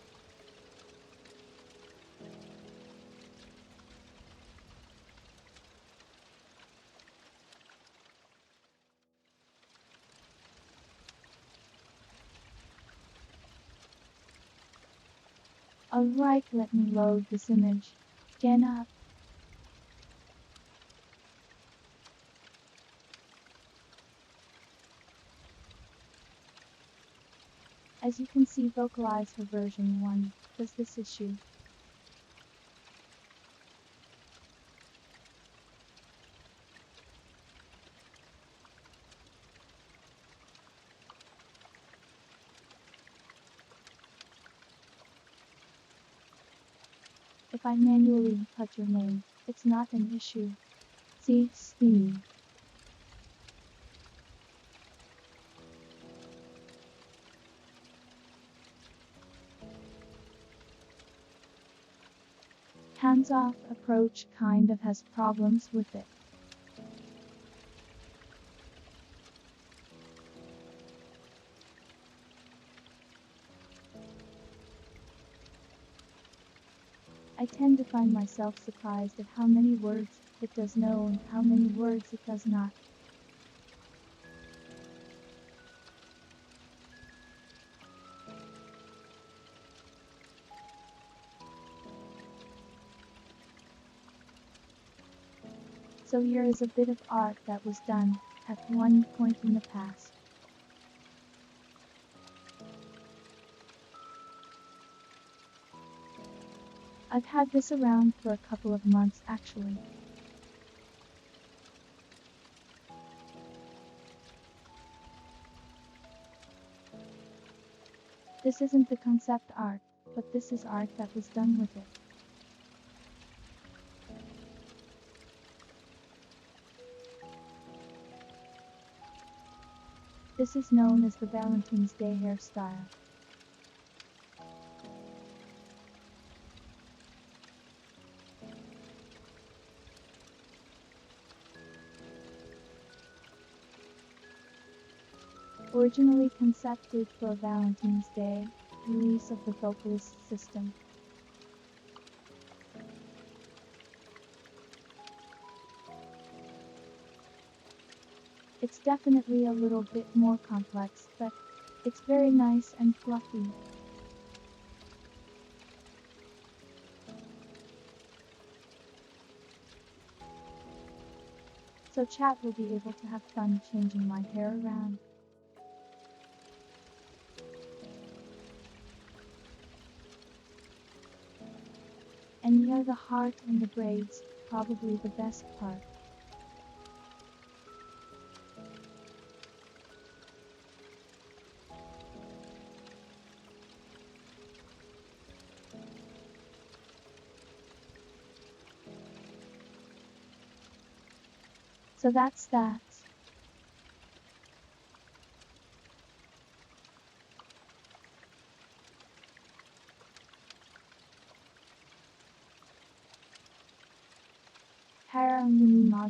A: Alright, let me load this image. Get up. As you can see, VocAlice for version 1 does this issue. If I manually input your name, it's not an issue. See, Steam. Hands-off approach kind of has problems with it. I tend to find myself surprised at how many words it does know and how many words it does not. So here is a bit of art that was done at one point in the past. I've had this around for a couple of months actually. This isn't the concept art, but this is art that was done with it. This is known as the Valentine's Day hairstyle. Originally concepted for Valentine's Day release of the VocAlice system. It's definitely a little bit more complex, but it's very nice and fluffy. So chat will be able to have fun changing my hair around. And near the heart and the braids, probably the best part. So that's that.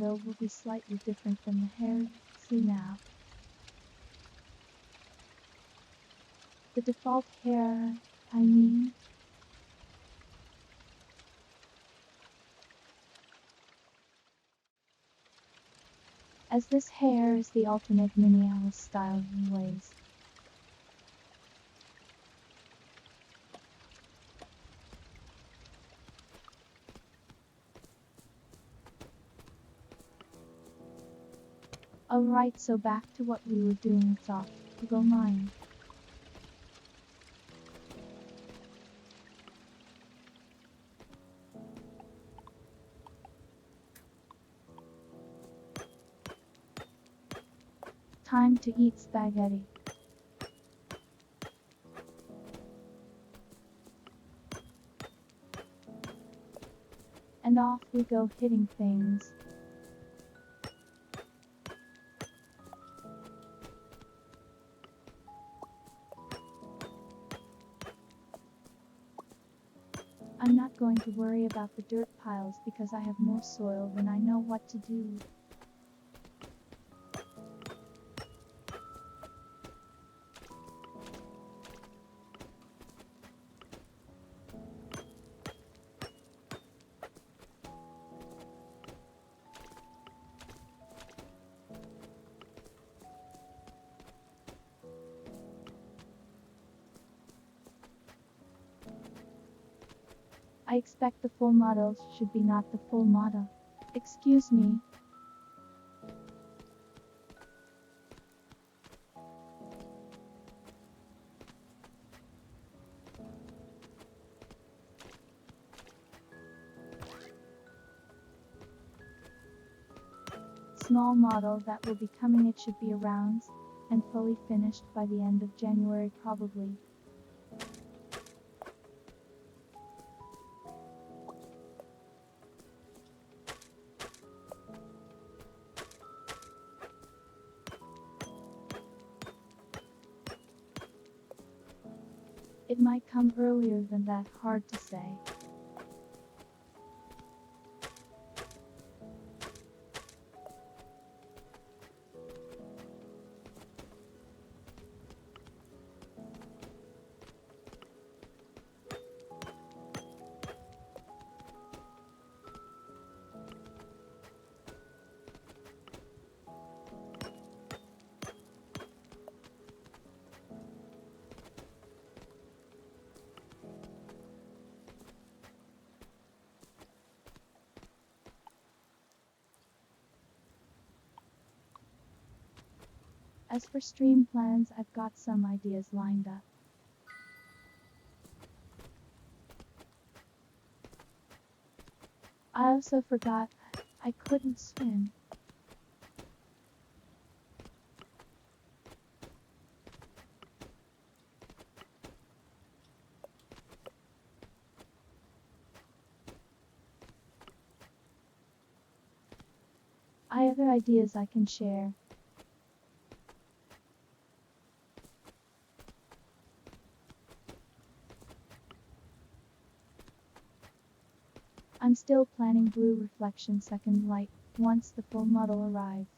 A: model will be slightly different than the hair you see now. The default hair, I mean. As this hair is the alternate mini-Alice style anyways. Alright, so back to what we were doing. It's off to go mine. Time to eat spaghetti. And off we go hitting things. I'm not going to worry about the dirt piles because I have more soil than I know what to do. I expect the full model should be not the full model. Excuse me. Small model that will be coming, it should be around and fully finished by the end of January probably. It might come earlier than that, hard to say. As for stream plans, I've got some ideas lined up. I also forgot I couldn't swim. I have other ideas I can share. I'm still planning blue reflection second light once the full model arrives.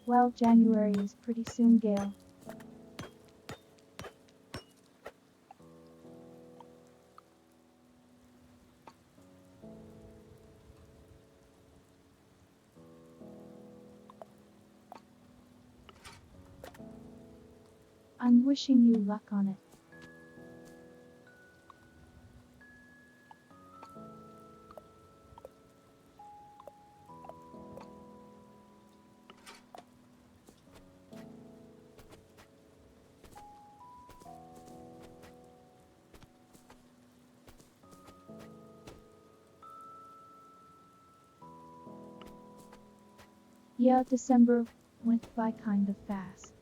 A: Well, January is pretty soon, Gail. I'm wishing you luck on it. Yeah, December went by kind of fast.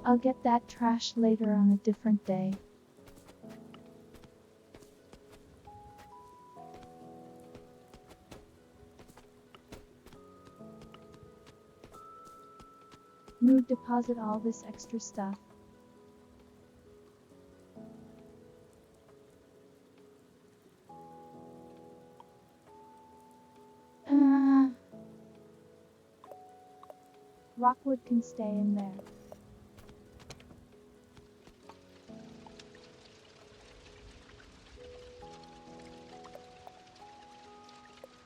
A: I'll get that trash later on a different day. Mood deposit all this extra stuff. Rockwood can stay in there.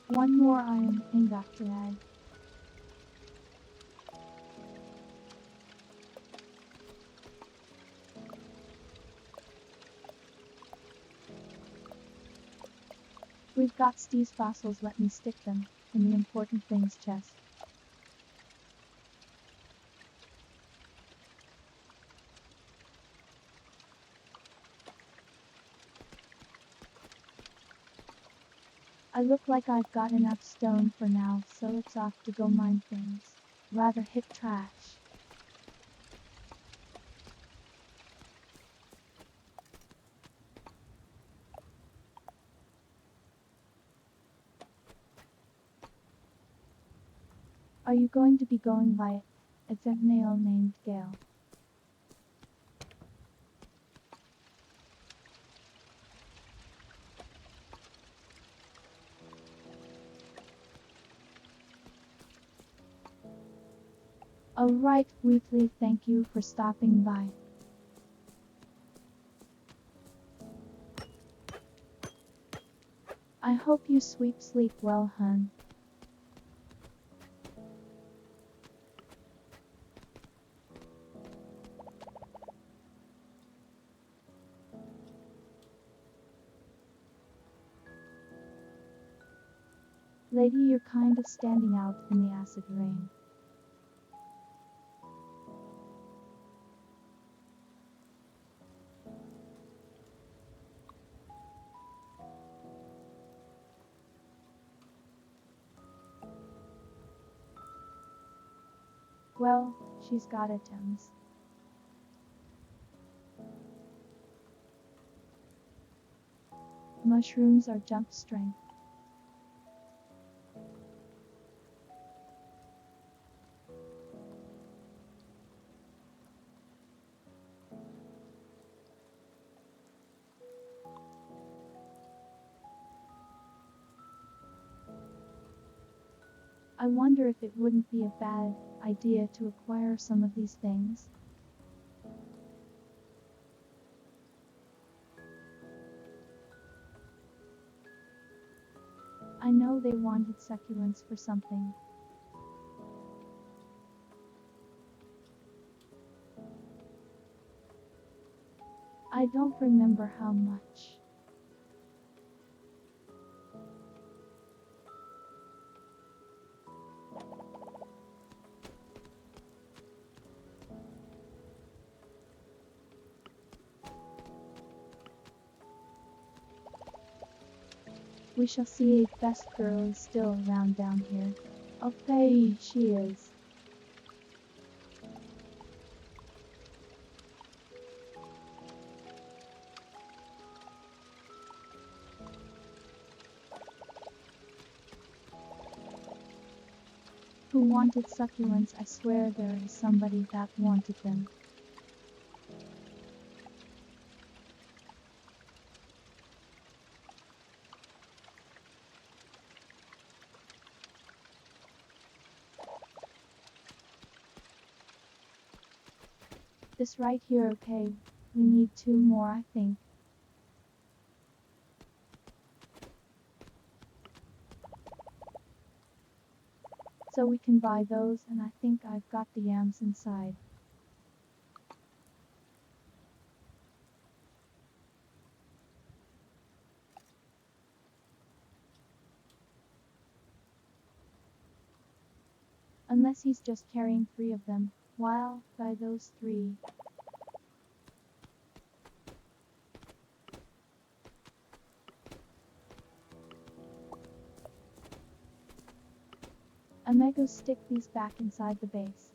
A: One more iron ingot to add. We've got Steve's fossils, let me stick them in the important things chest. I look like I've got enough stone for now, so it's off to go mine things. Rather hit trash. Are you going to be going by a thumbnail named Gail? Alright, Weekly, thank you for stopping by. I hope you sleep well, hun. Lady, you're kind of standing out in the acid rain. Well, she's got items. Mushrooms are jump strength. I wonder if it wouldn't be a bad idea to acquire some of these things. I know they wanted succulents for something. I don't remember how much. We shall see if Best Girl is still around down here. Okay, she is. Who wanted succulents? I swear there is somebody that wanted them. This right here, okay. We need 2 more, I think. So we can buy those, and I think I've got the yams inside. Unless he's just carrying 3 of them. Well, buy those 3. Amego, stick these back inside the base.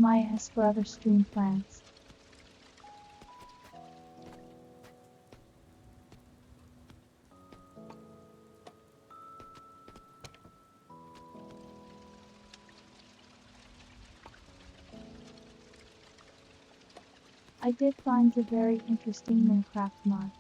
A: Maya has for other stream plants. I did find a very interesting Minecraft mod.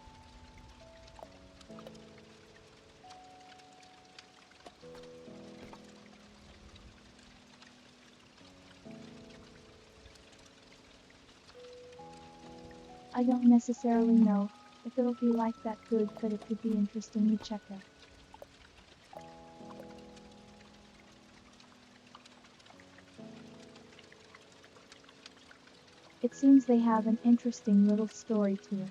A: I don't necessarily know if it'll be like that good, but it could be interesting to check out. It seems they have an interesting little story to it.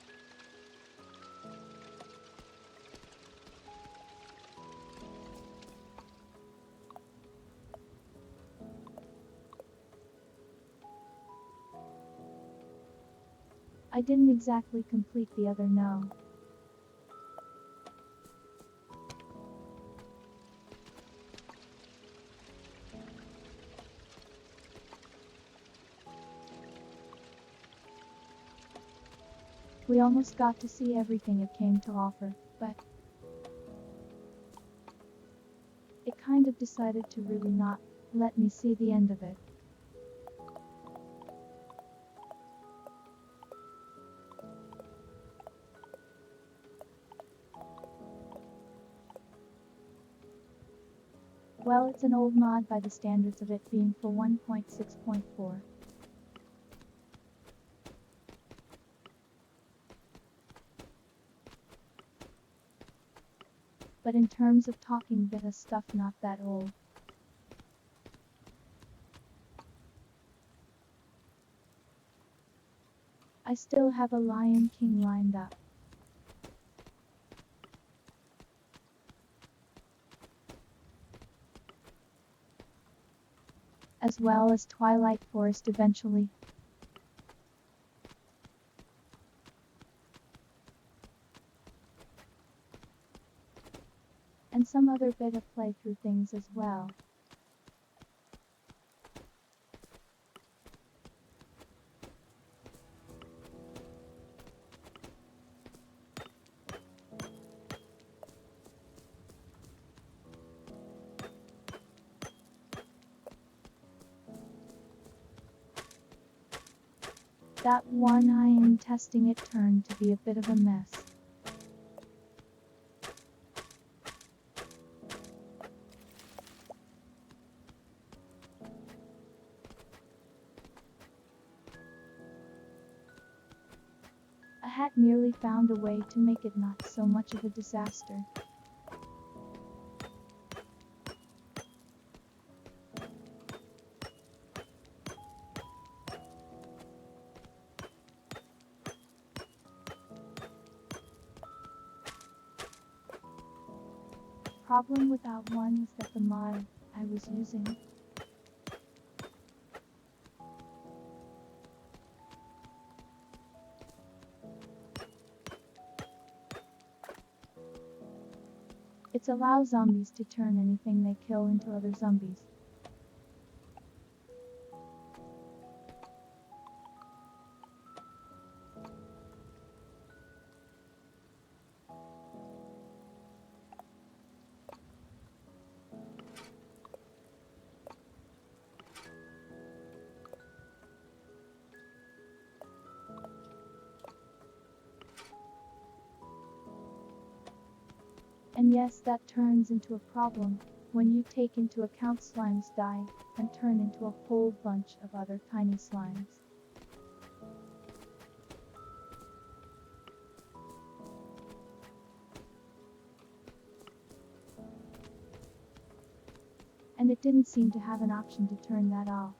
A: I didn't exactly complete the other no. We almost got to see everything it came to offer, but it kind of decided to really not let me see the end of it. Well, it's an old mod by the standards of it being for 1.6.4. But in terms of talking beta stuff, not that old. I still have a Lion King lined up. As well as Twilight Forest eventually. And some other beta playthrough things as well. That one I am testing it turned to be a bit of a mess. I had nearly found a way to make it not so much of a disaster. Problem with that one is that the mod I was using it allows zombies to turn anything they kill into other zombies. And yes, that turns into a problem when you take into account slimes die and turn into a whole bunch of other tiny slimes. And it didn't seem to have an option to turn that off.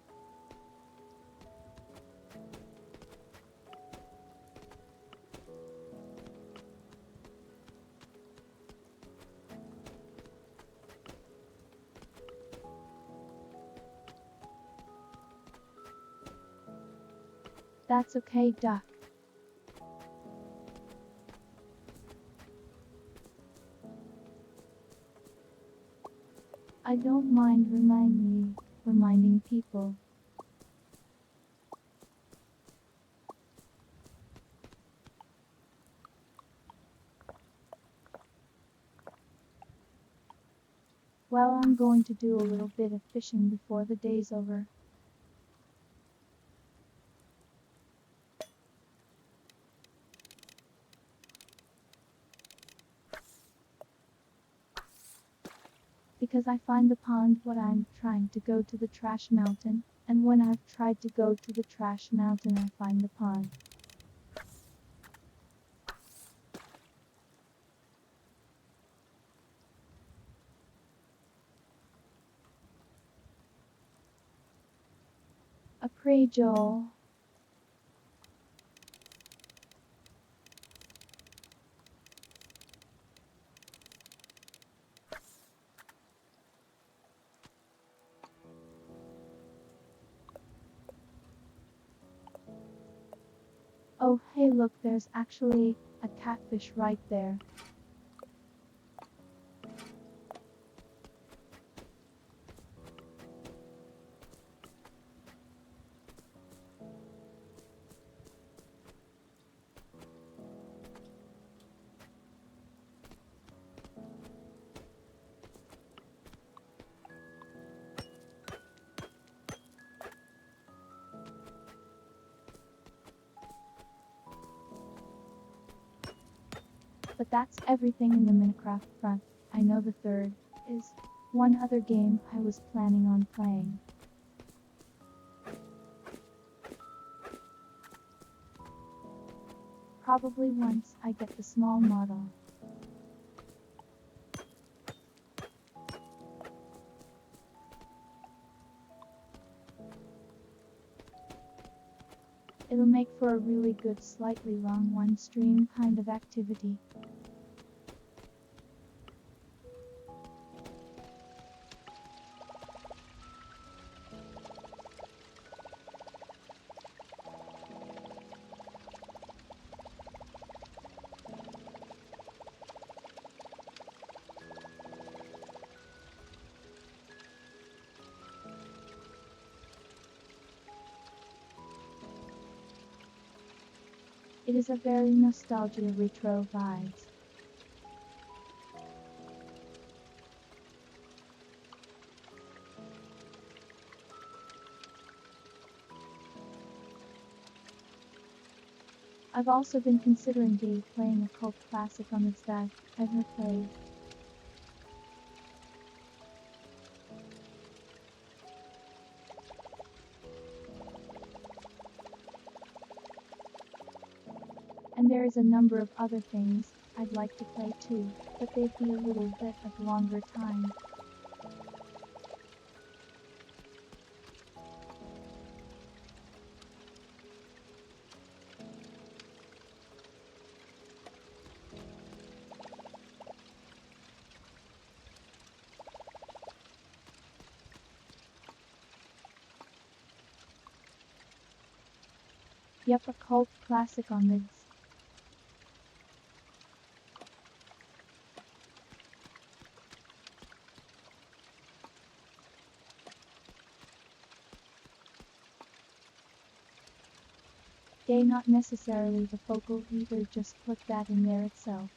A: That's okay, Duck. I don't mind reminding people. Well, I'm going to do a little bit of fishing before the day's over. Because I find the pond when I'm trying to go to the trash mountain, and when I've tried to go to the trash mountain I find the pond. Après Joel. Oh hey look, there's actually a catfish right there. But that's everything in the Minecraft front. I know the third is one other game I was planning on playing. Probably once I get the small model. It'll make for a really good slightly long one stream kind of activity. It is a very nostalgia retro vibes. I've also been considering playing a cult classic on this that I've never played. And there is a number of other things I'd like to play too, but they'd be a little bit of longer time. Yep, a cult classic on this. They not necessarily the focal either, just put that in there itself.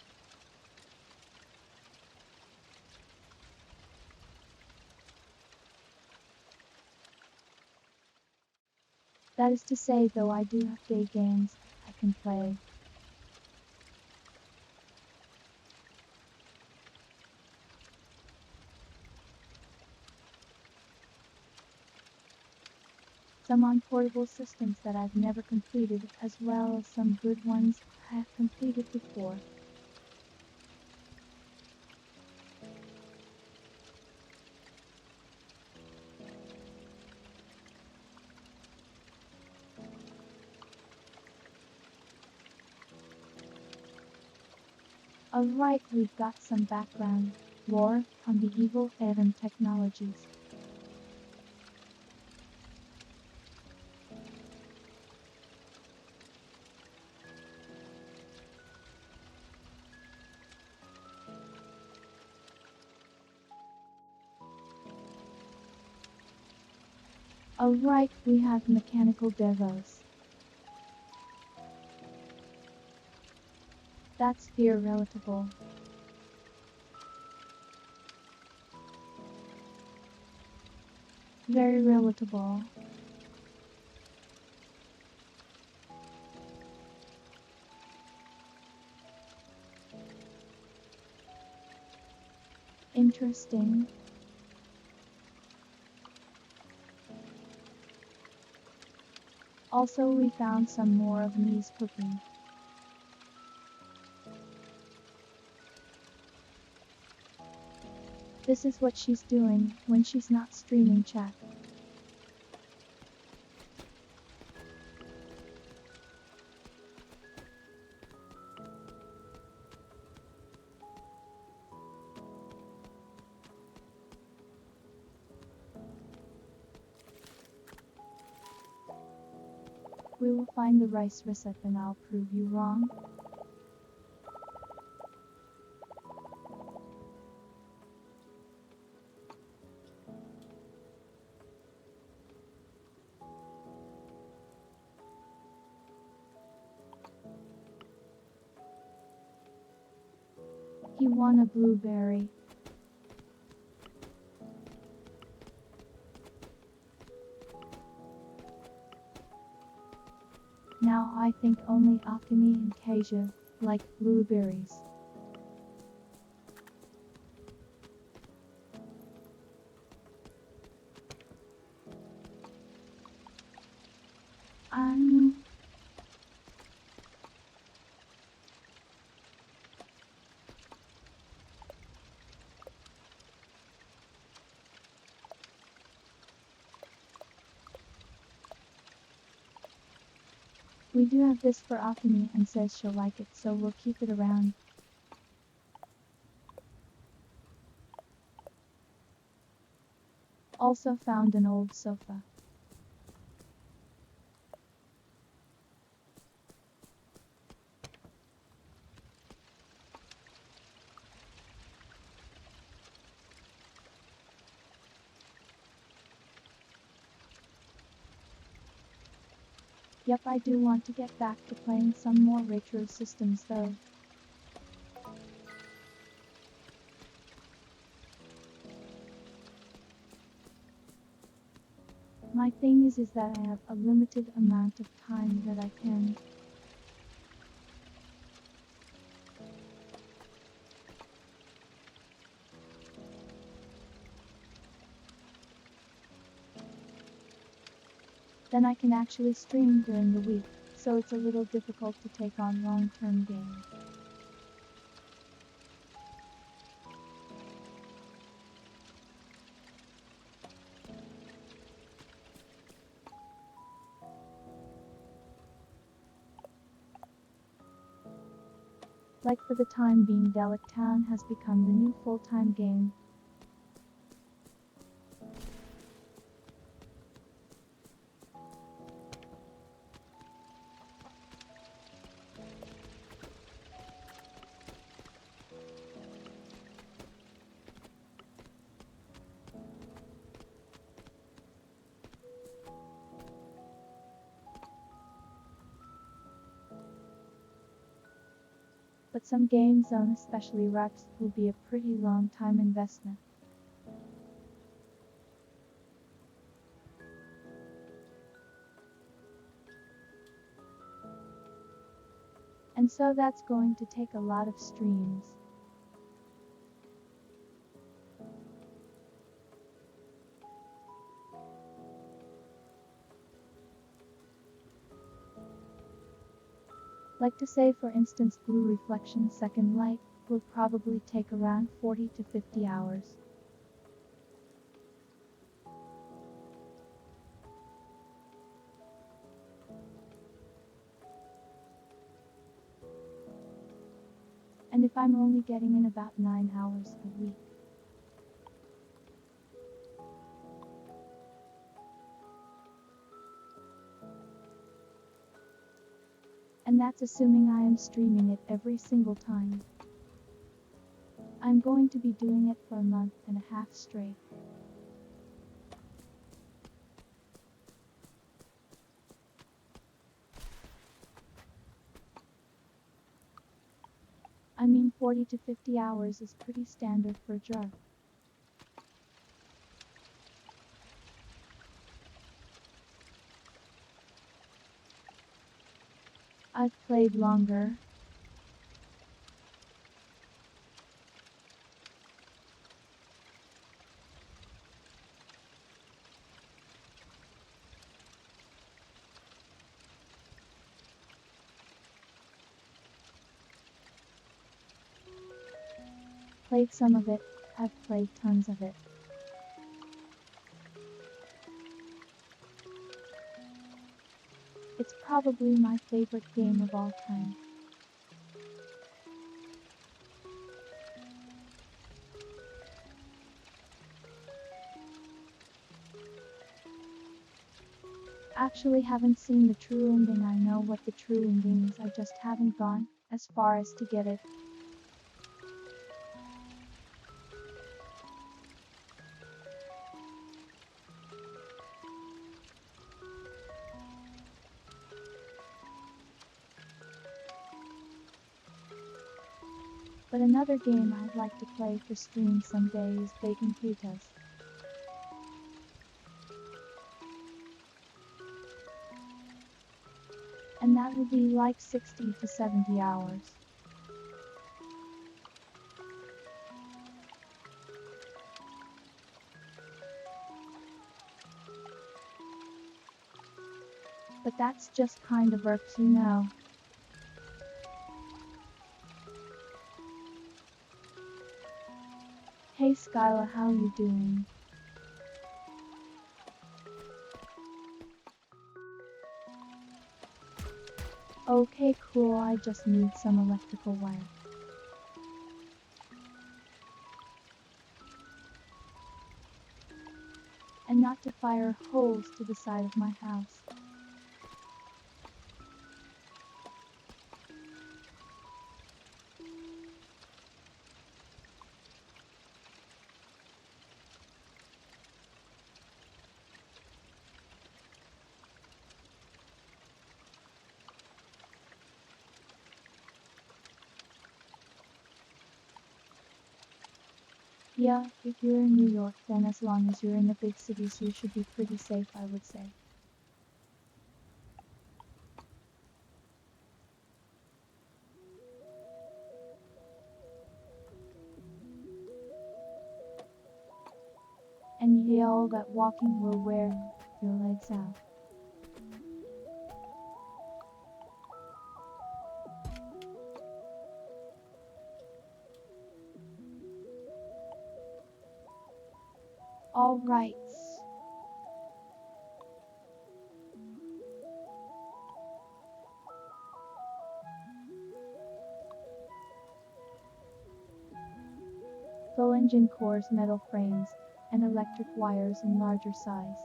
A: That is to say, though, I do have gay games I can play. Some on portable systems that I've never completed, as well as some good ones I have completed before. Alright, we've got some background lore on the evil Adam technologies. Alright, we have mechanical devos. That's fear relatable. Very relatable. Interesting. Also, we found some more of Mi's cooking. This is what she's doing when she's not streaming chat. We will find the rice recipe and I'll prove you wrong. He won a blueberry. Now I think only Akemi and Kasia like blueberries. We do have this for Akemi and says she'll like it, so we'll keep it around. Also found an old sofa. Yep, I do want to get back to playing some more retro systems though. My thing is that I have a limited amount of time that I can. Then I can actually stream during the week, so it's a little difficult to take on long-term games. Like for the time being, Doloc Town has become the new full-time game. But some game zone, especially Rex, will be a pretty long time investment. And so that's going to take a lot of streams. Like to say, for instance, Blue Reflection Second Light will probably take around 40 to 50 hours. And if I'm only getting in about 9 hours a week. And that's assuming I am streaming it every single time. I'm going to be doing it for a month and a half straight. I mean, 40 to 50 hours is pretty standard for a jar. I've played longer. Played some of it. I've played tons of it. It's probably my favorite game of all time. Actually haven't seen the true ending. I know what the true ending is, I just haven't gone as far as to get it. But another game I'd like to play for stream someday is baking pizzas. And that would be like 60 to 70 hours. But that's just kind of irks, you know. Hey Skyla, how you doing? Okay, cool, I just need some electrical wire. And not to fire holes to the side of my house. Yeah, if you're in New York, then as long as you're in the big cities, you should be pretty safe, I would say. And yeah, all that walking will wear your legs out. All right. Full engine cores, metal frames, and electric wires in larger size.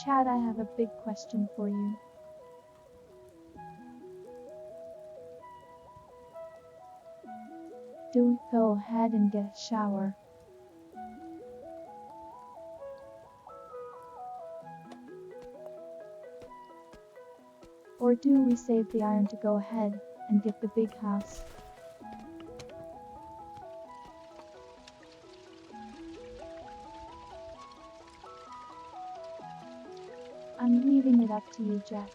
A: Chad, I have a big question for you. Do we go ahead and get a shower? Or do we save the iron to go ahead and get the big house? I'm leaving it up to you, Jack.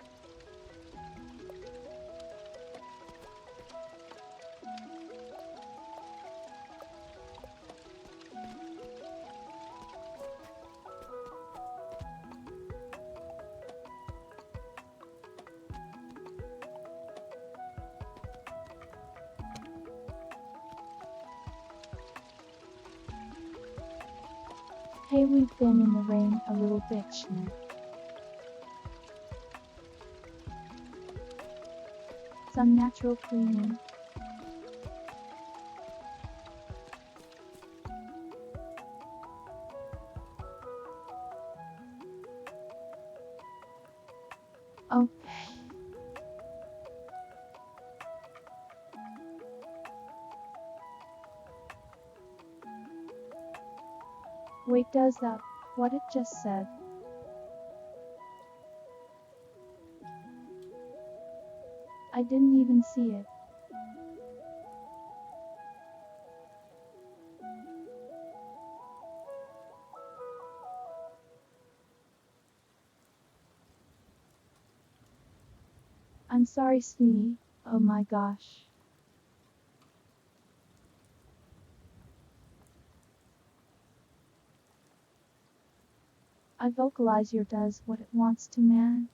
A: Hey, we've been in the rain a little bit, Schmidt. Some natural cleaning. Okay. Wait, does that what it just said? I didn't even see it. sorry, Sneaky. Oh my gosh. I vocalize your does what it wants to, man.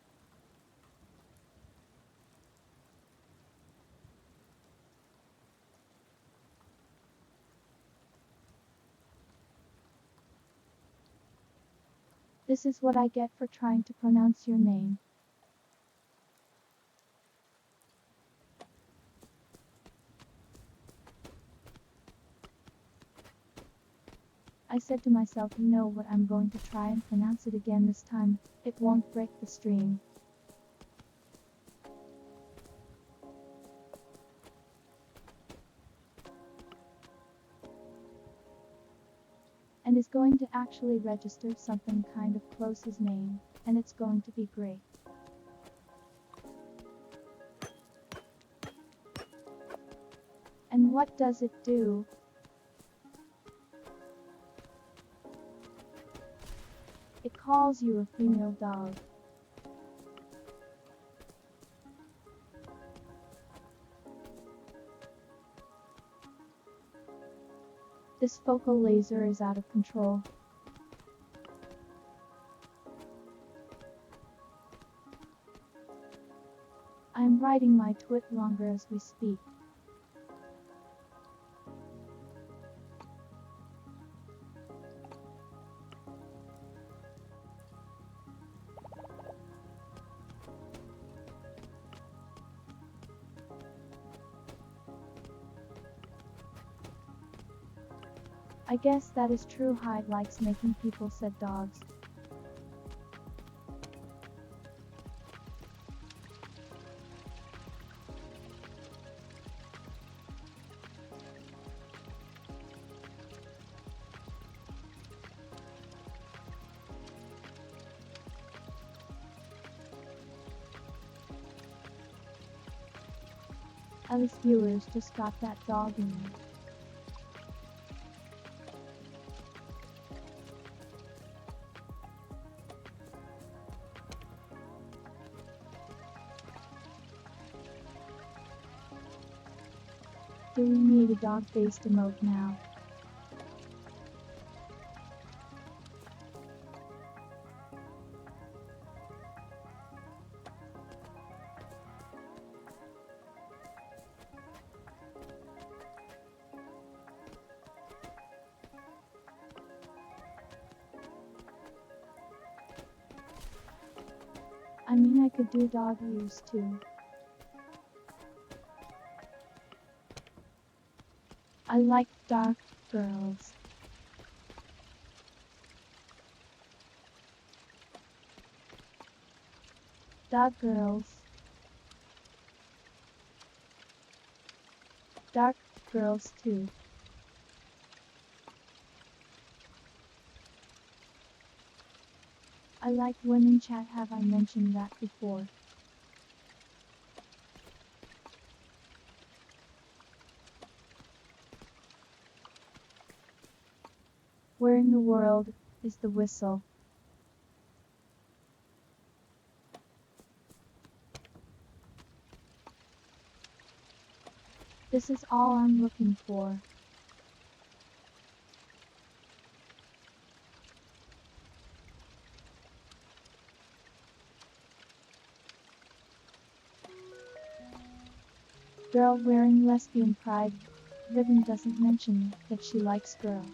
A: This is what I get for trying to pronounce your name. I said to myself, you know what, I'm going to try and pronounce it again this time. It won't break the stream. And is going to actually register something kind of close his name, and it's going to be great. And what does it do? It calls you a female dog. This focal laser is out of control. I am writing my tweet longer as we speak. I guess that is true. Hyde likes making people said dogs. Alice viewers just got that dog in me. Do we need a dog-based emote now? I mean, I could do dog ears too. I like dark girls. Dog girls. Dark girls too. I like women chat. Have I mentioned that before? Where in the world is the whistle? This is all I'm looking for. Girl wearing lesbian pride ribbon doesn't mention that she likes girls.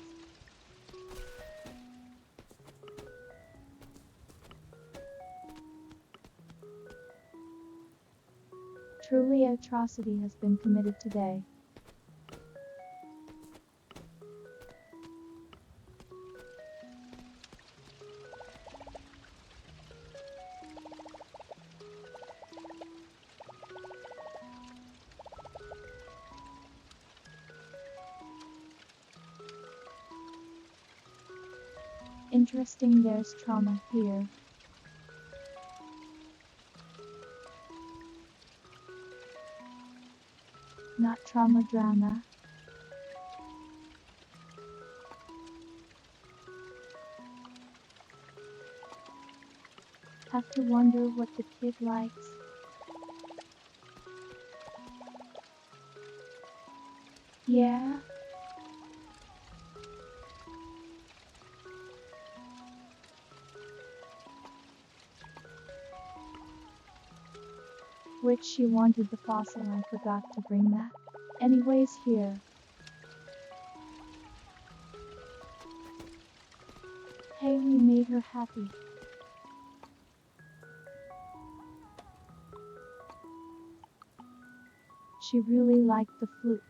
A: Truly, atrocity has been committed today. Interesting, there's trauma here. Not trauma drama. Have to wonder what the kid likes. Yeah? Which she wanted the fossil, I forgot to bring that. Anyways, here. Hey, we made her happy. She really liked the flute.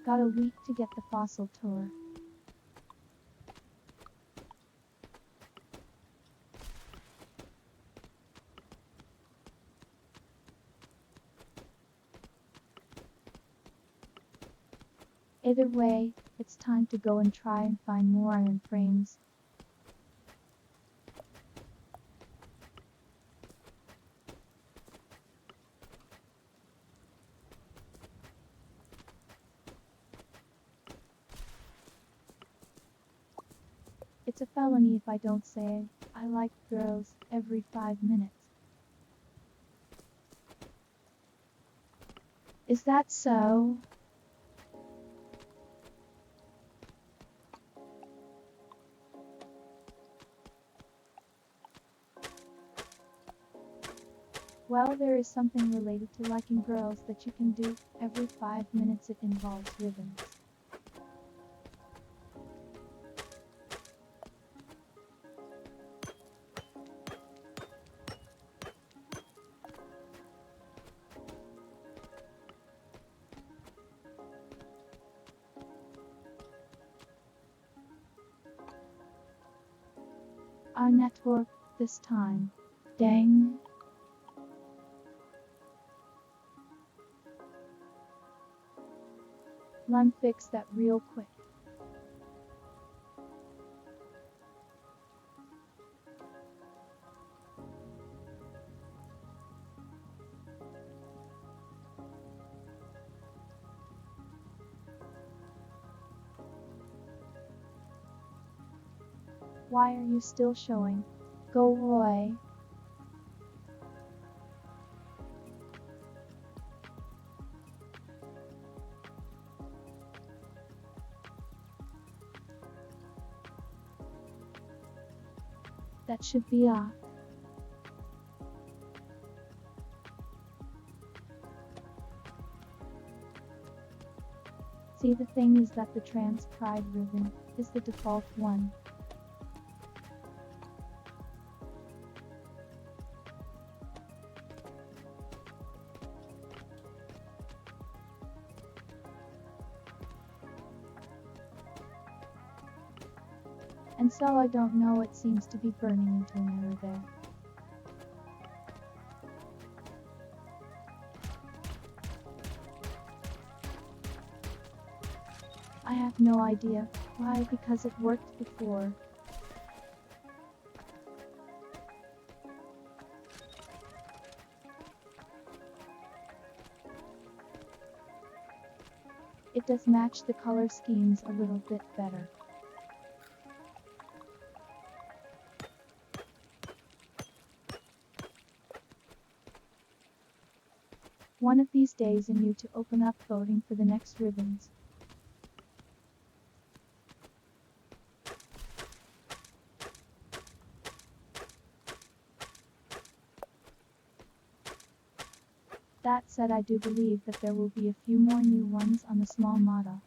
A: Got a week to get the fossil tour. Either way, it's time to go and try and find more iron frames. It's a felony if I don't say I like girls every 5 minutes. Is that so? Well, there is something related to liking girls that you can do every 5 minutes. It involves ribbons. Our network, this time. Dang. Lemme fix that real quick. Why are you still showing? Go away. That should be off. See, the thing is that the trans pride ribbon is the default one. And so I don't know, it seems to be burning into an error there. I have no idea why, because it worked before. It does match the color schemes a little bit better. One of these days I need to open up voting for the next ribbons. That said, I do believe that there will be a few more new ones on the small model.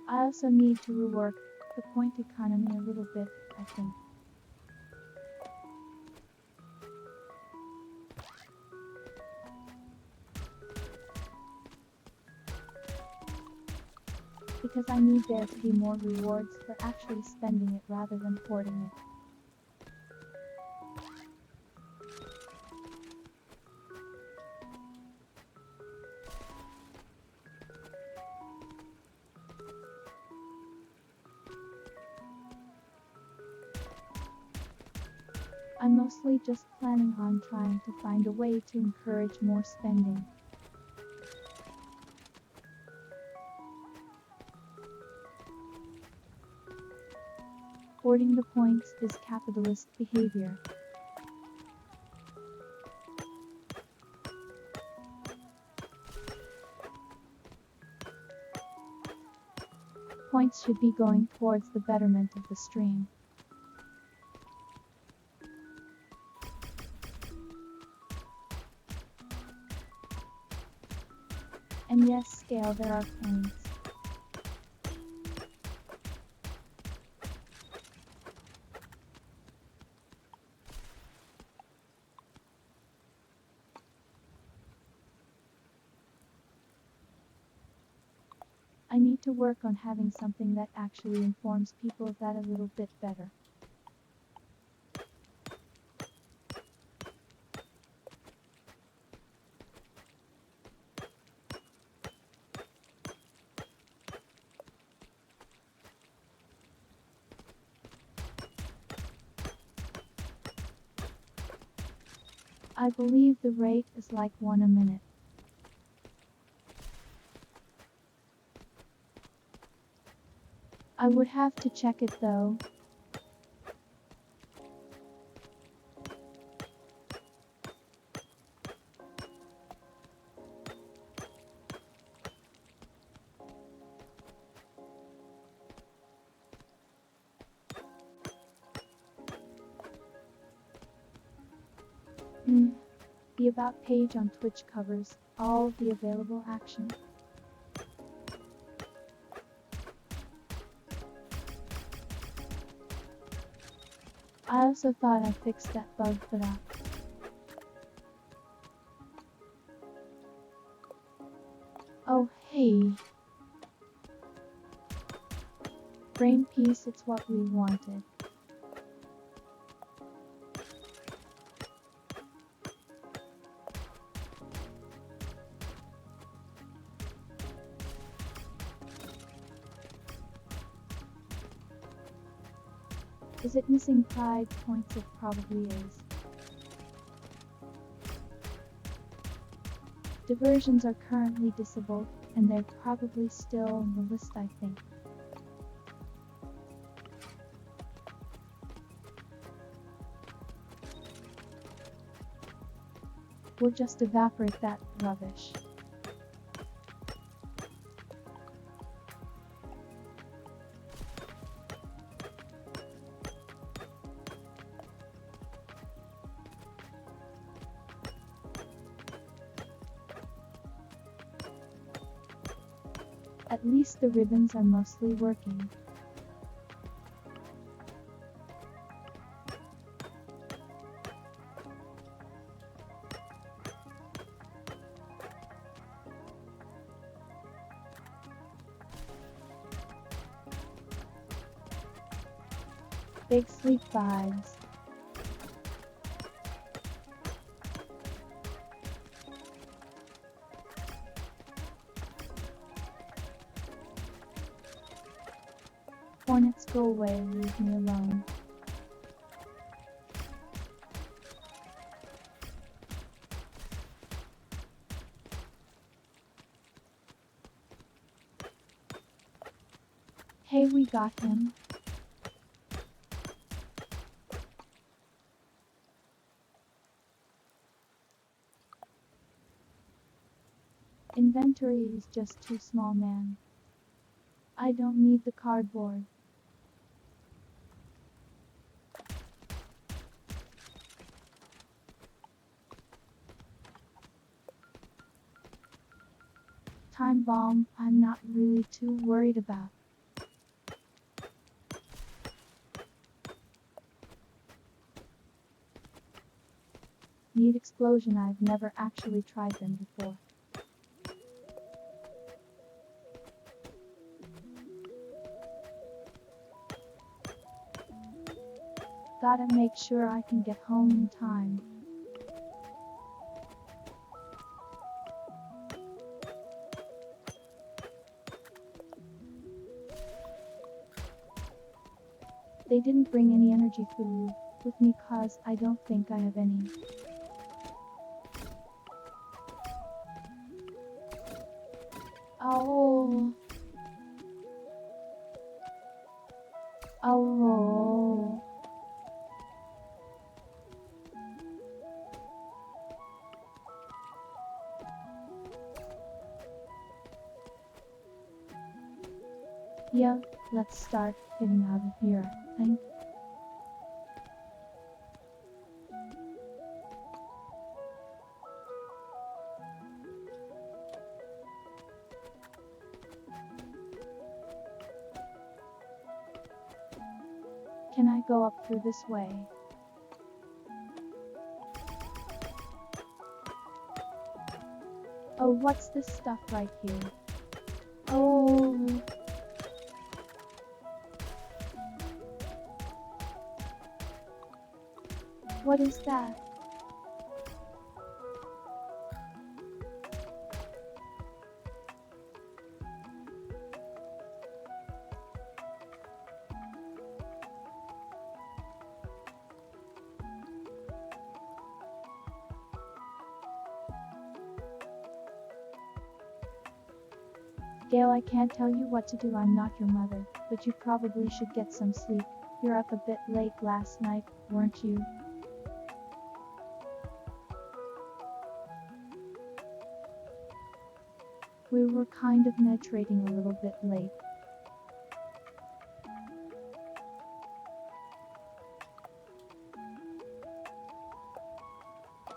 A: I also need to rework the point economy a little bit, I think. Because I need there to be more rewards for actually spending it rather than hoarding it. I'm mostly just planning on trying to find a way to encourage more spending. Hoarding the points is capitalist behavior. Points should be going towards the betterment of the stream. And yes, scale, there are points. I need to work on having something that actually informs people of that a little bit better. I believe the rate is like 1 a minute. I would have to check it though. The About page on Twitch covers all of the available action. I also thought I fixed that bug, but oh hey. Brain piece, it's what we wanted. Is it missing pride points? It probably is. Diversions are currently disabled, and they're probably still on the list, I think. We'll just evaporate that rubbish. At least the ribbons are mostly working. Big sleep vibes. Hornets, go away, leave me alone. Hey, we got him. Inventory is just too small, man. I don't need the cardboard. Time bomb, I'm not really too worried about. Meat explosion. I've never actually tried them before. Gotta make sure I can get home in time. They didn't bring any energy food with me cause I don't think I have any. Oh. Oh. Yeah, let's start getting out of here, I think. Can I go up through this way? Oh, what's this stuff right here? Oh. What is that? Gail, I can't tell you what to do. I'm not your mother, but you probably should get some sleep. You're up a bit late last night, weren't you? We were kind of nitrating a little bit late.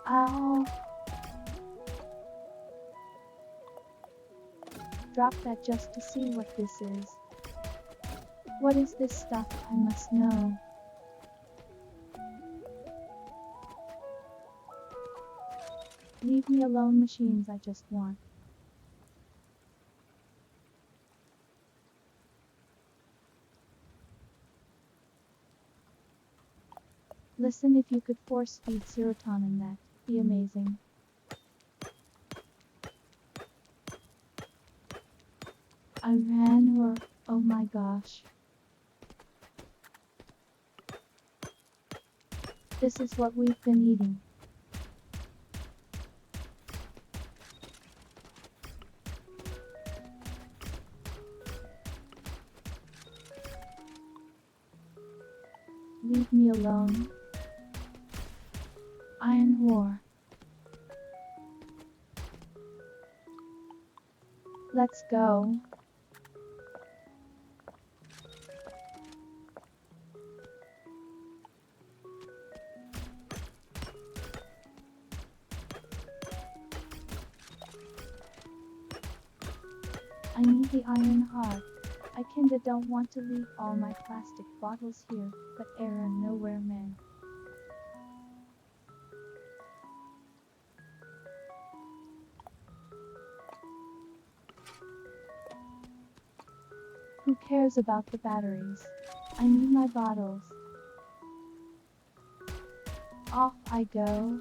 A: Ow! Drop that just to see what this is. What is this stuff? I must know. Leave me alone, machines. I just want. Listen, if you could force feed serotonin, that'd be amazing. I ran or, oh my gosh. This is what we've been eating. Leave me alone. Iron War. Let's go. I need the iron heart. I kinda don't want to leave all my plastic bottles here, but error nowhere, man. Who cares about the batteries? I need my bottles. Off I go.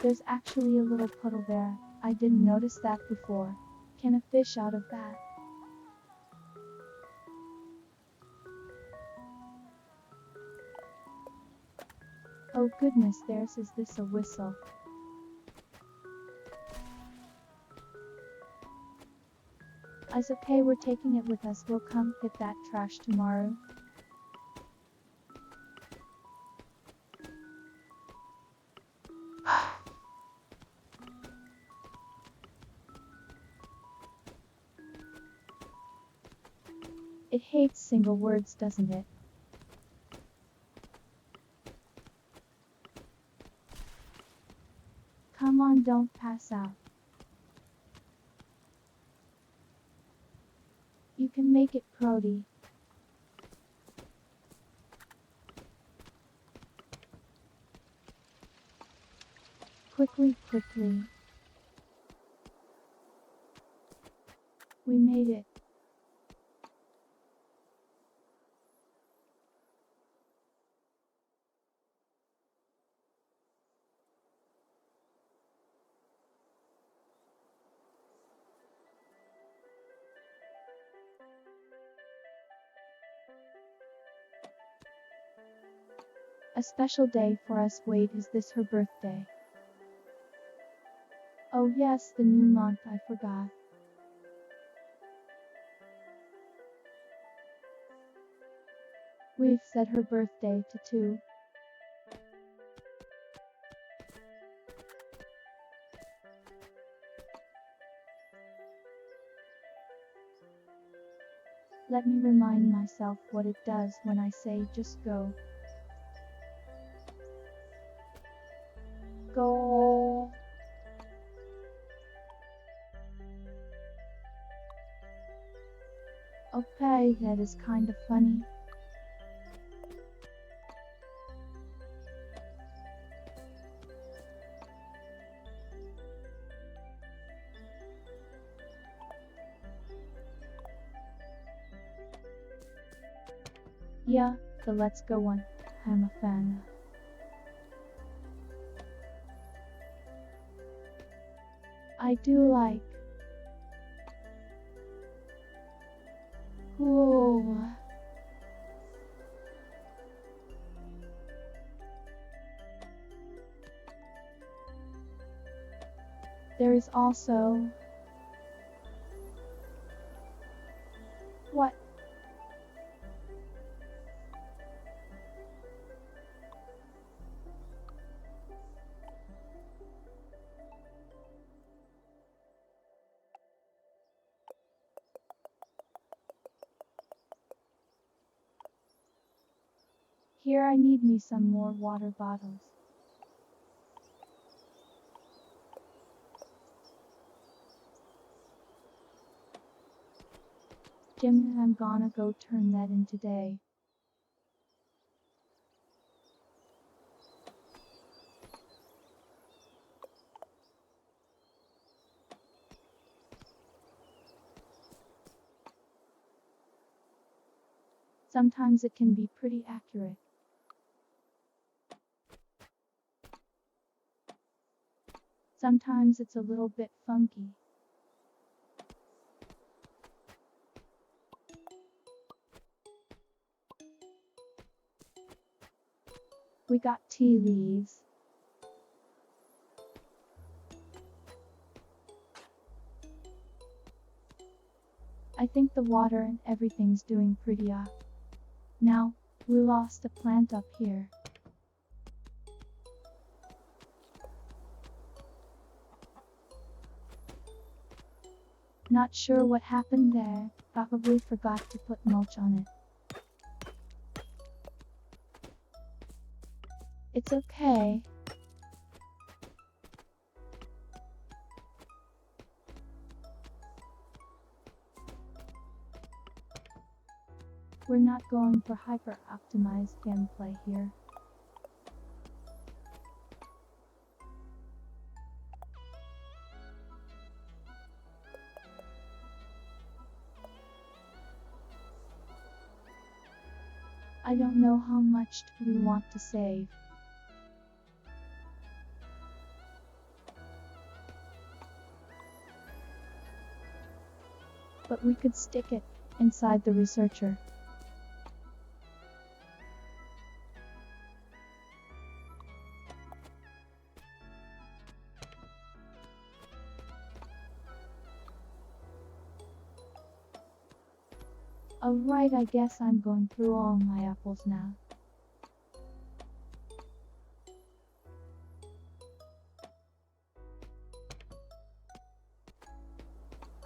A: There's actually a little puddle there. I didn't notice that before. Can a fish out of that? Oh goodness, is this a whistle? It's okay, we're taking it with us. We'll come get that trash tomorrow. It hates single words, doesn't it? Come on, don't pass out. You can make it Prody. Quickly, quickly. We made it. A special day for us. Wait, is this her birthday? Oh yes, the new month, I forgot. We've set her birthday to 2. Let me remind myself what it does when I say just go. Go. Okay, that is kind of funny. Yeah, the Let's Go one. I'm a fan. I do like. Whoa. There is also. What? Here, I need me some more water bottles. Jim, I'm gonna go turn that in today. Sometimes it can be pretty accurate. Sometimes it's a little bit funky. We got tea leaves. I think the water and everything's doing pretty up. Now, we lost a plant up here. Not sure what happened there, probably forgot to put mulch on it. It's okay. We're not going for hyper-optimized gameplay here. I don't know how much we want to save. But we could stick it inside the researcher. Alright, I guess I'm going through all my apples now.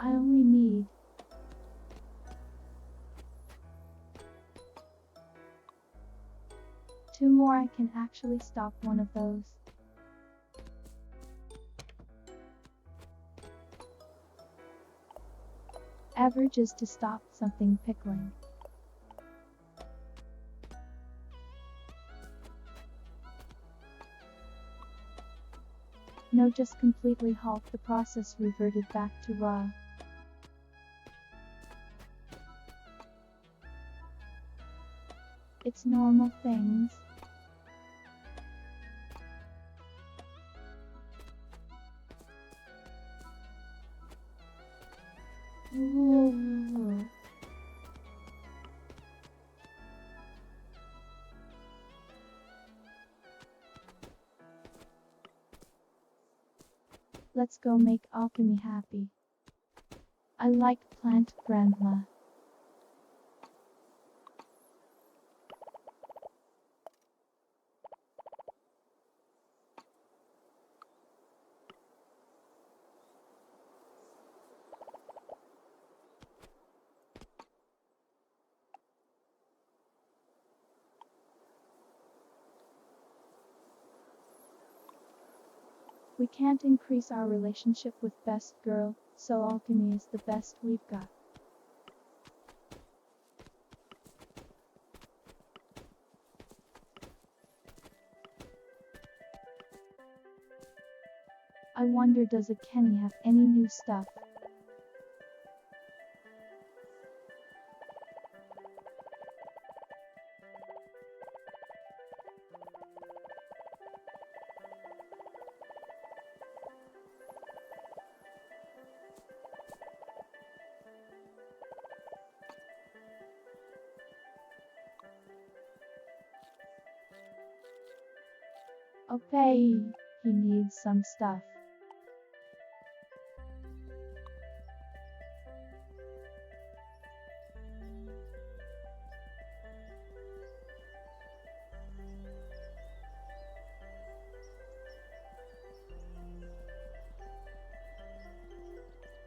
A: I only need 2 more. I can actually stop one of those. beverages to stop something pickling. No, just completely halt the process, reverted back to raw. It's normal things. Let's go make alchemy happy. I like plant grandma. We can't increase our relationship with best girl, so alchemy is the best we've got. I wonder, does a Kenny have any new stuff? Okay, he needs some stuff.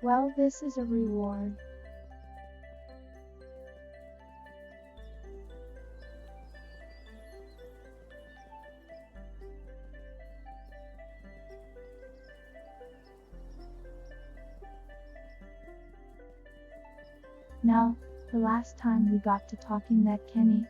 A: Well, this is a reward. Now, the last time we got to talking that Kenny.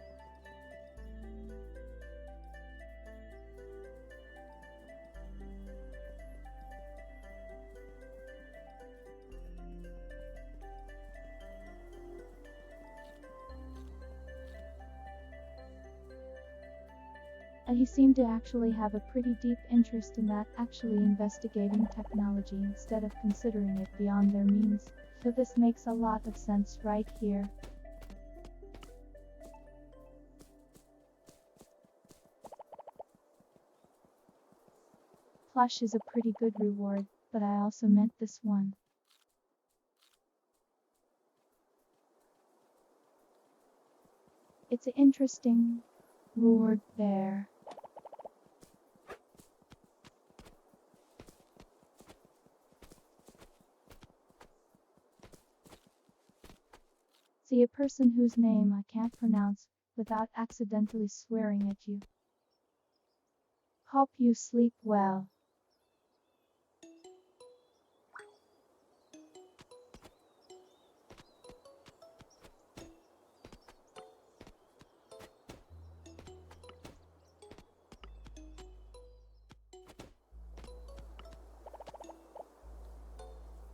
A: He seemed to actually have a pretty deep interest in that, actually investigating technology instead of considering it beyond their means. So this makes a lot of sense right here. Plush is a pretty good reward, but I also meant this one. It's an interesting reward there. See, a person whose name I can't pronounce without accidentally swearing at you. Hope you sleep well.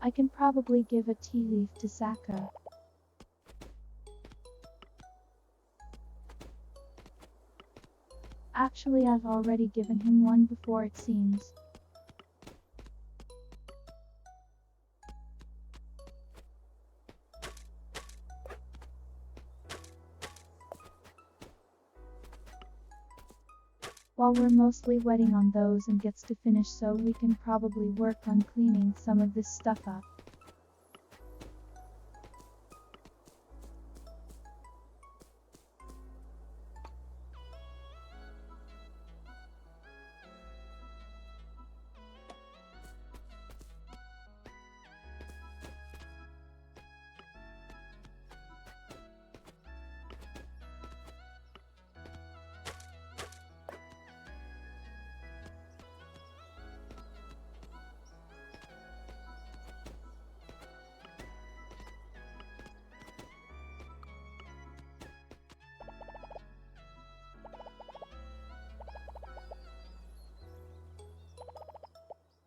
A: I can probably give a tea leaf to Saka. Actually, I've already given him one before, it seems. While we're mostly waiting on those and gets to finish, so we can probably work on cleaning some of this stuff up.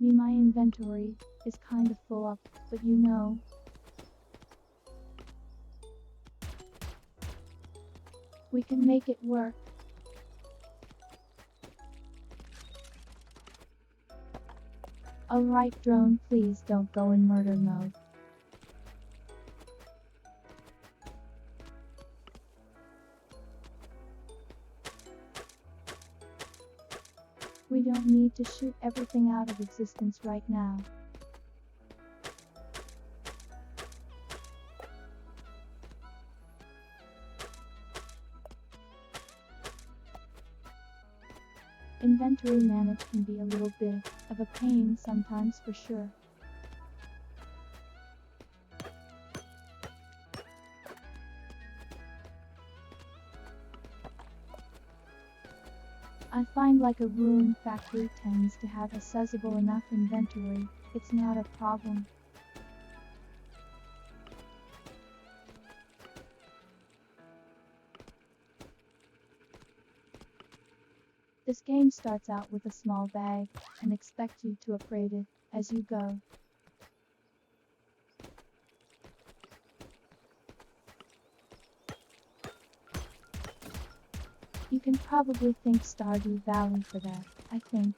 A: My inventory is kind of full up, but you know, we can make it work. Alright drone, please don't go in murder mode. We don't need to shoot everything out of existence right now. Inventory management can be a little bit of a pain sometimes for sure. I find like a ruin factory tends to have a sizable enough inventory, it's not a problem. This game starts out with a small bag, and expects you to upgrade it as you go. You can probably thank Stardew Valley for that, I think.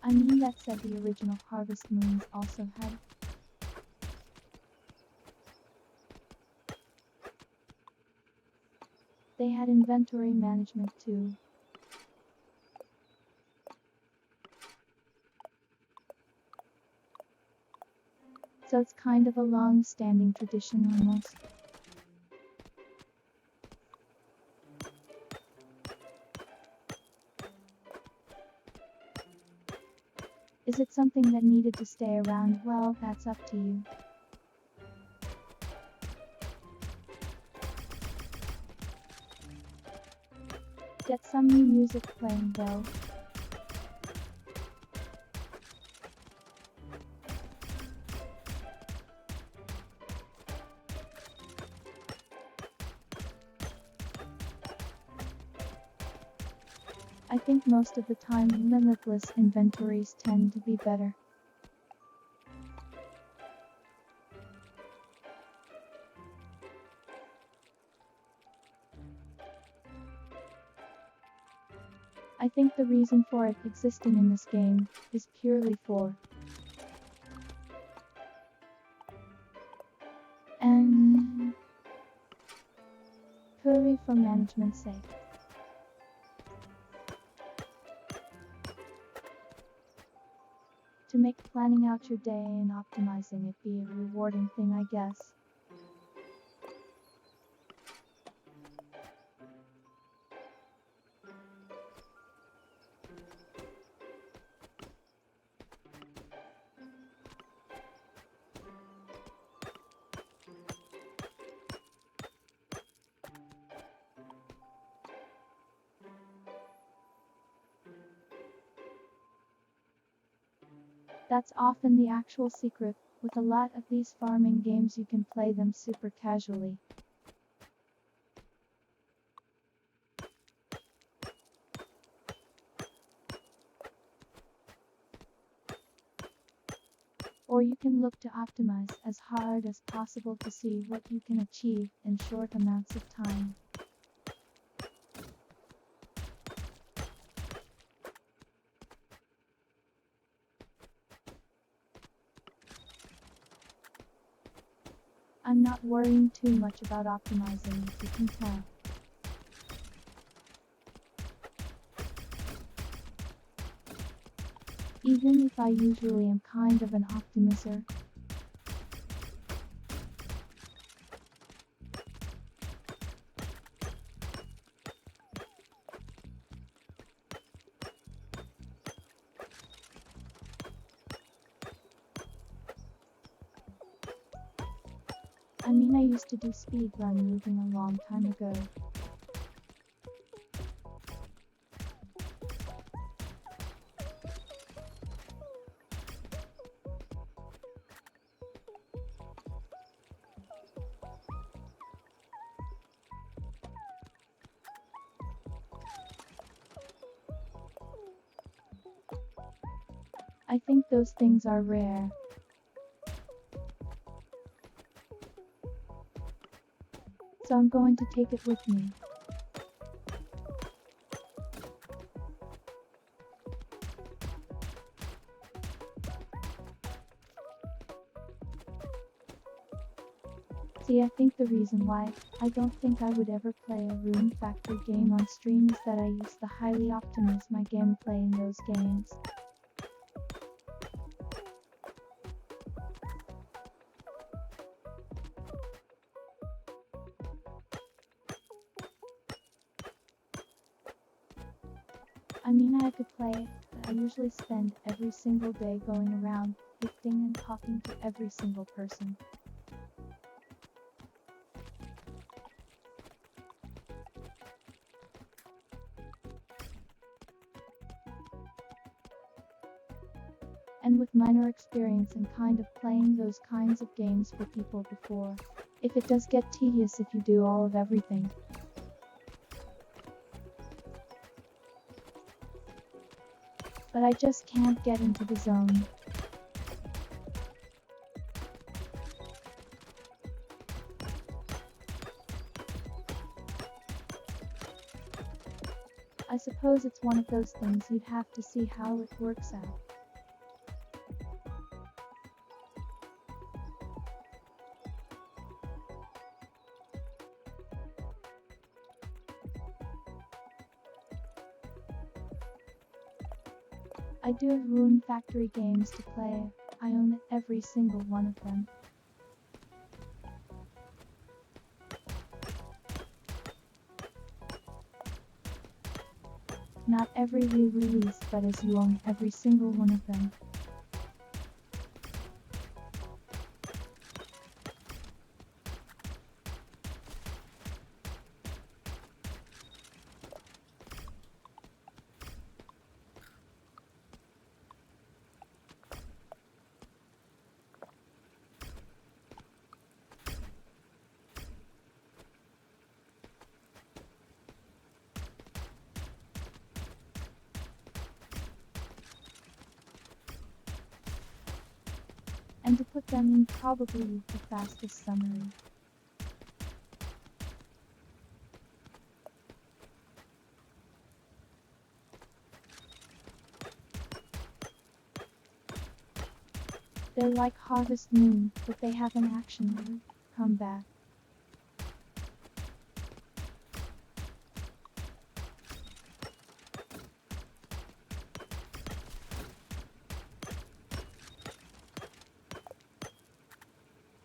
A: I mean that said the original Harvest Moons also had. They had inventory management too. So it's kind of a long-standing tradition almost. Is it something that needed to stay around? Well, that's up to you. Get some new music playing though. I think most of the time limitless inventories tend to be better. I think the reason for it existing in this game is purely for purely for management's sake. To make planning out your day and optimizing it be a rewarding thing, I guess. That's often the actual secret. With a lot of these farming games you can play them super casually. Or you can look to optimize as hard as possible to see what you can achieve in short amounts of time. I'm not worrying too much about optimizing, as you can tell. Even if I usually am kind of an optimizer. I mean, I used to do speedrun moving a long time ago. I think those things are rare. So I'm going to take it with me. See, I think the reason why I don't think I would ever play a Rune Factory game on stream is that I used to highly optimize my gameplay in those games. I mean, I could play it, but I usually spend every single day going around, gifting and talking to every single person. And with minor experience in kind of playing those kinds of games for people before, if it does get tedious if you do all of everything. But I just can't get into the zone. I suppose it's one of those things you'd have to see how it works out. I do have Rune Factory games to play. I own every single one of them. Not every re-release, but as you own every single one of them. And to put them in probably the fastest summary. They're like Harvest Moon, but they have an action comeback.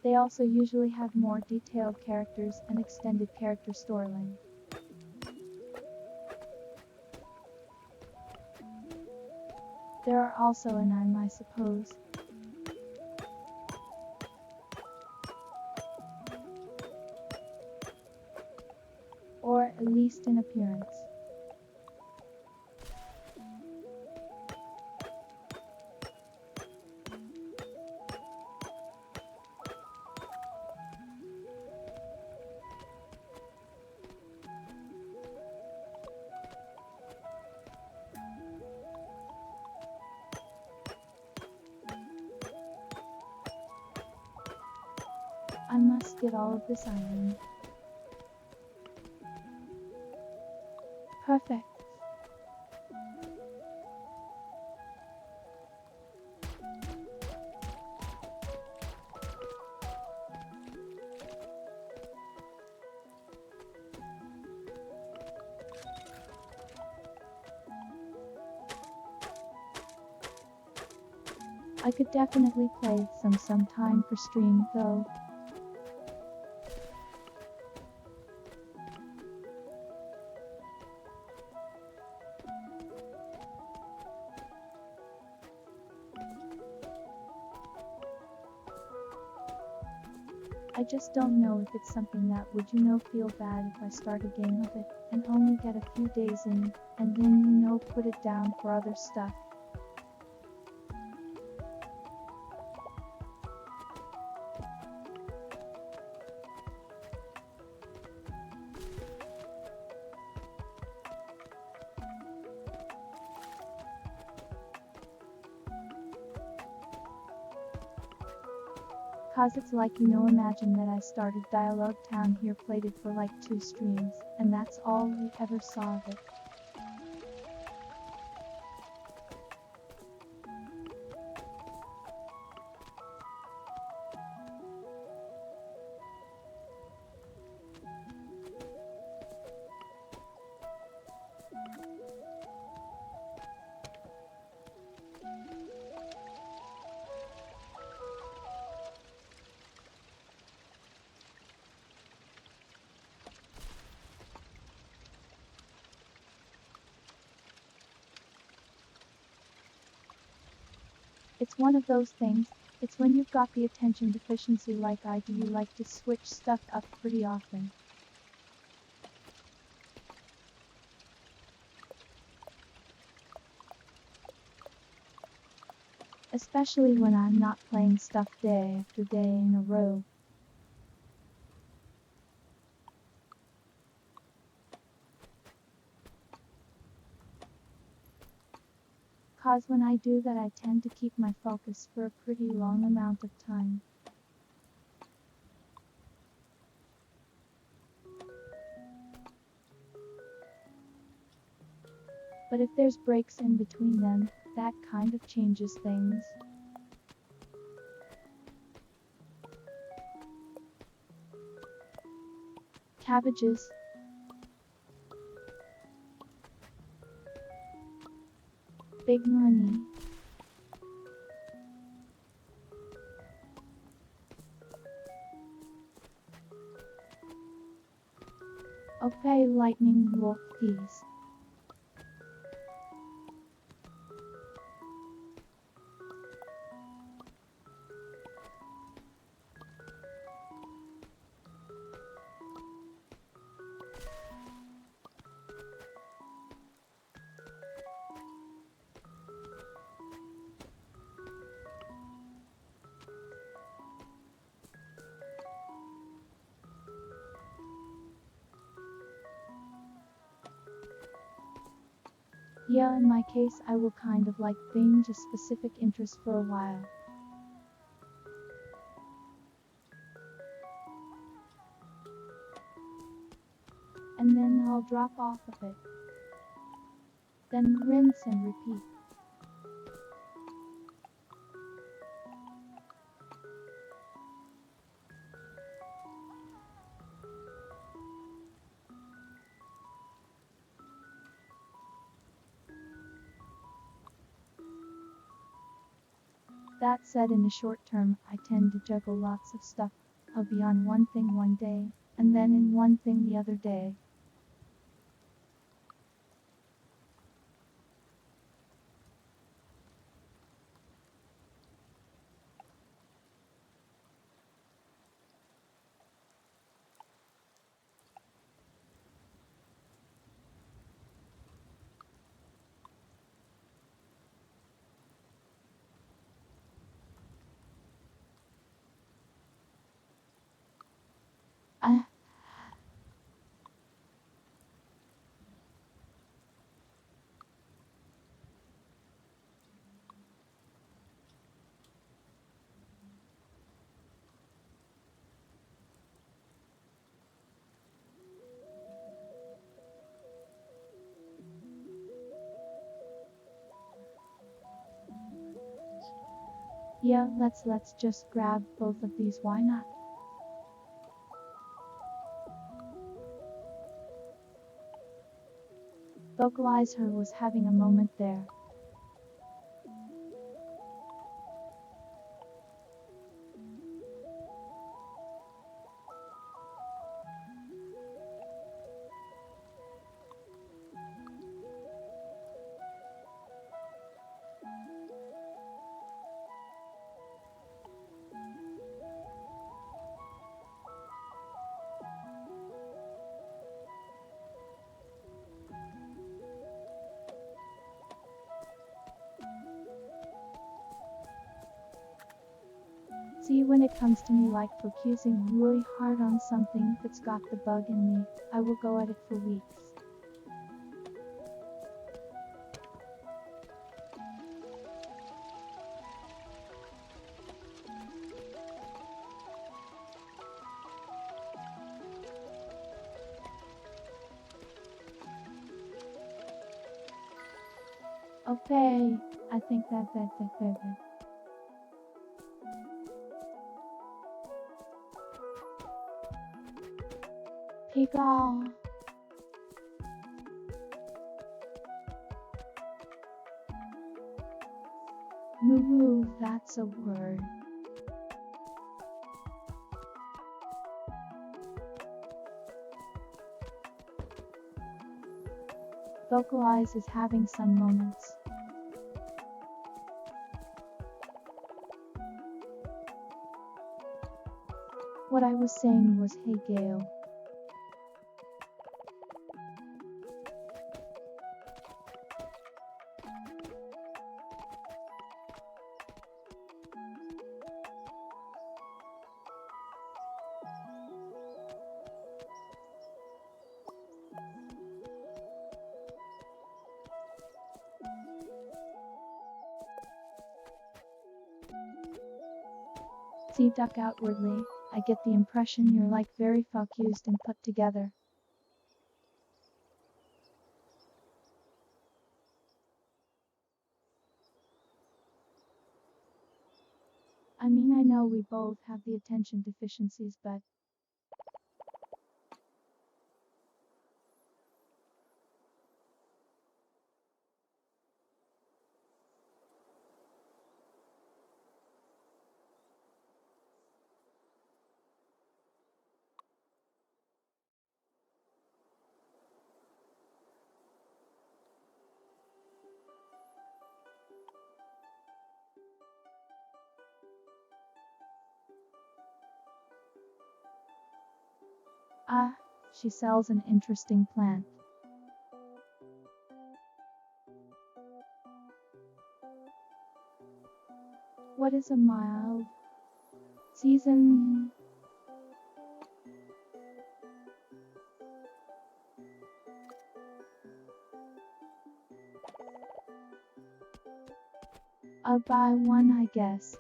A: They also usually have more detailed characters and extended character storyline. There are also an anime, I suppose. Or at least in appearance. I must get all of this iron. Perfect. I could definitely play some sometime for stream, though. I just don't know if it's something that would feel bad if I start a game of it and only get a few days in, and then put it down for other stuff. Cause it's like, imagine that I started Dialogue Town here, played it for like 2 streams, and that's all we ever saw of it. It's one of those things, it's when you've got the attention deficiency like I do, you like to switch stuff up pretty often. Especially when I'm not playing stuff day after day in a row. Cause when I do that, I tend to keep my focus for a pretty long amount of time. But if there's breaks in between them, that kind of changes things. Cabbages. Big money. Okay, lightning wolf peas. Yeah, in my case, I will kind of like binge a specific interest for a while. And then I'll drop off of it. Then rinse and repeat. That said, in the short term, I tend to juggle lots of stuff. I'll be on one thing one day, and then in one thing the other day. I Yeah, let's just grab both of these, why not? VocAlice her was having a moment there. See, when it comes to me like focusing really hard on something that's got the bug in me, I will go at it for weeks. Okay, I think that. Pickle. Moo, that's a word. VocAlice is having some moments. What I was saying was, hey Gail. See, duck outwardly, I get the impression you're like very focused and put together. I mean, I know we both have the attention deficiencies, but she sells an interesting plant. What is a mild season? I'll buy one, I guess.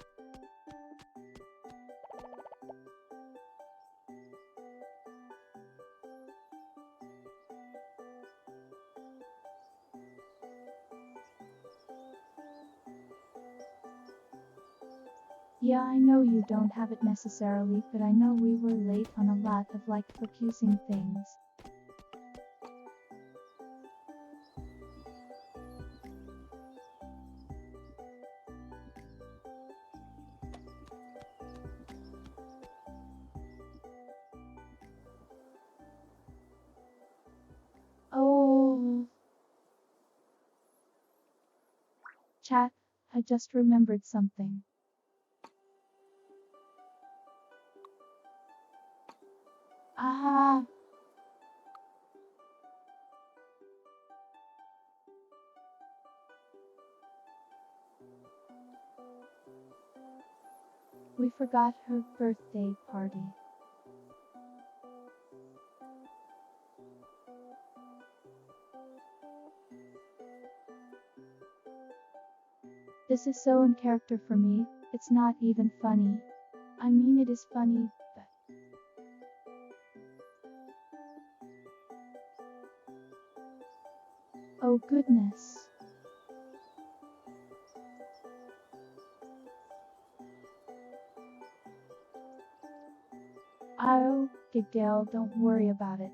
A: Yeah, I know you don't have it necessarily, but I know we were late on a lot of like focusing things. Oh, chat, I just remembered something. Ah, we forgot her birthday party. This is so in character for me, it's not even funny. I mean, it is funny, but oh goodness. Oh, Gigdale, don't worry about it.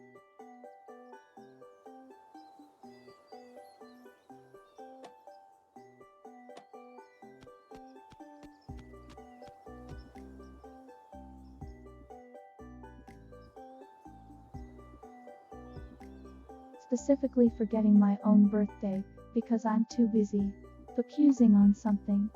A: Specifically forgetting my own birthday, because I'm too busy focusing on something.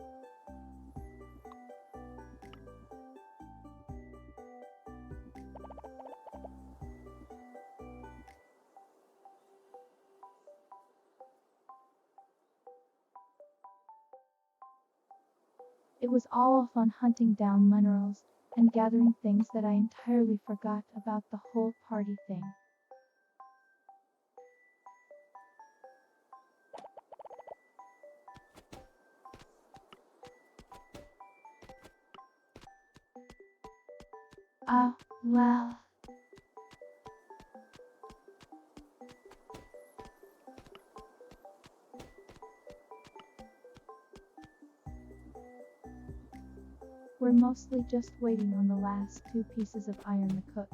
A: It was all fun hunting down minerals and gathering things that I entirely forgot about the whole party thing. Ah, well. We're mostly just waiting on the last 2 pieces of iron to cook.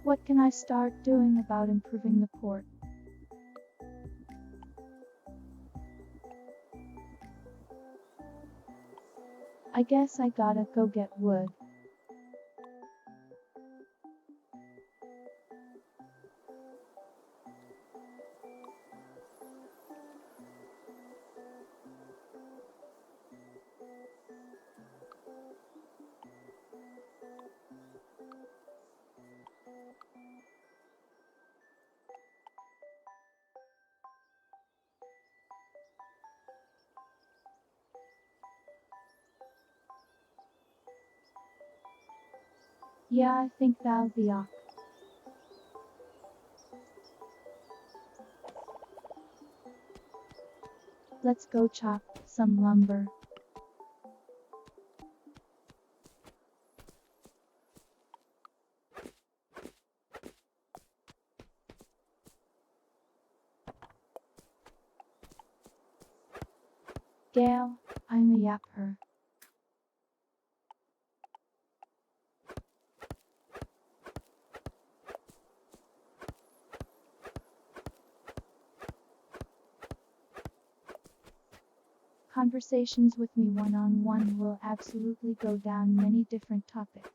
A: What can I start doing about improving the port? I guess I gotta go get wood. Yeah, I think that'll be ok. Let's go chop some lumber. Gail, I'm a yapper. Conversations with me one-on-one will absolutely go down many different topics.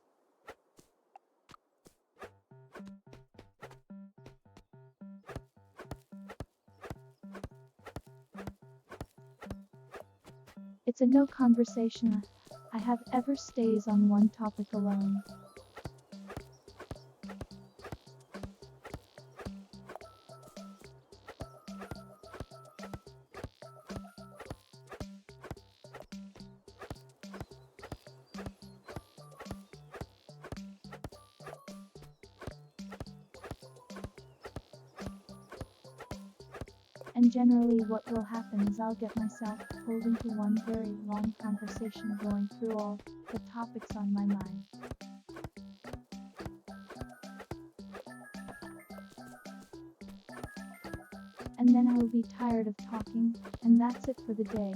A: It's a no conversation I have ever stays on one topic alone. And generally what will happen is I'll get myself pulled into one very long conversation going through all the topics on my mind. And then I will be tired of talking, and that's it for the day.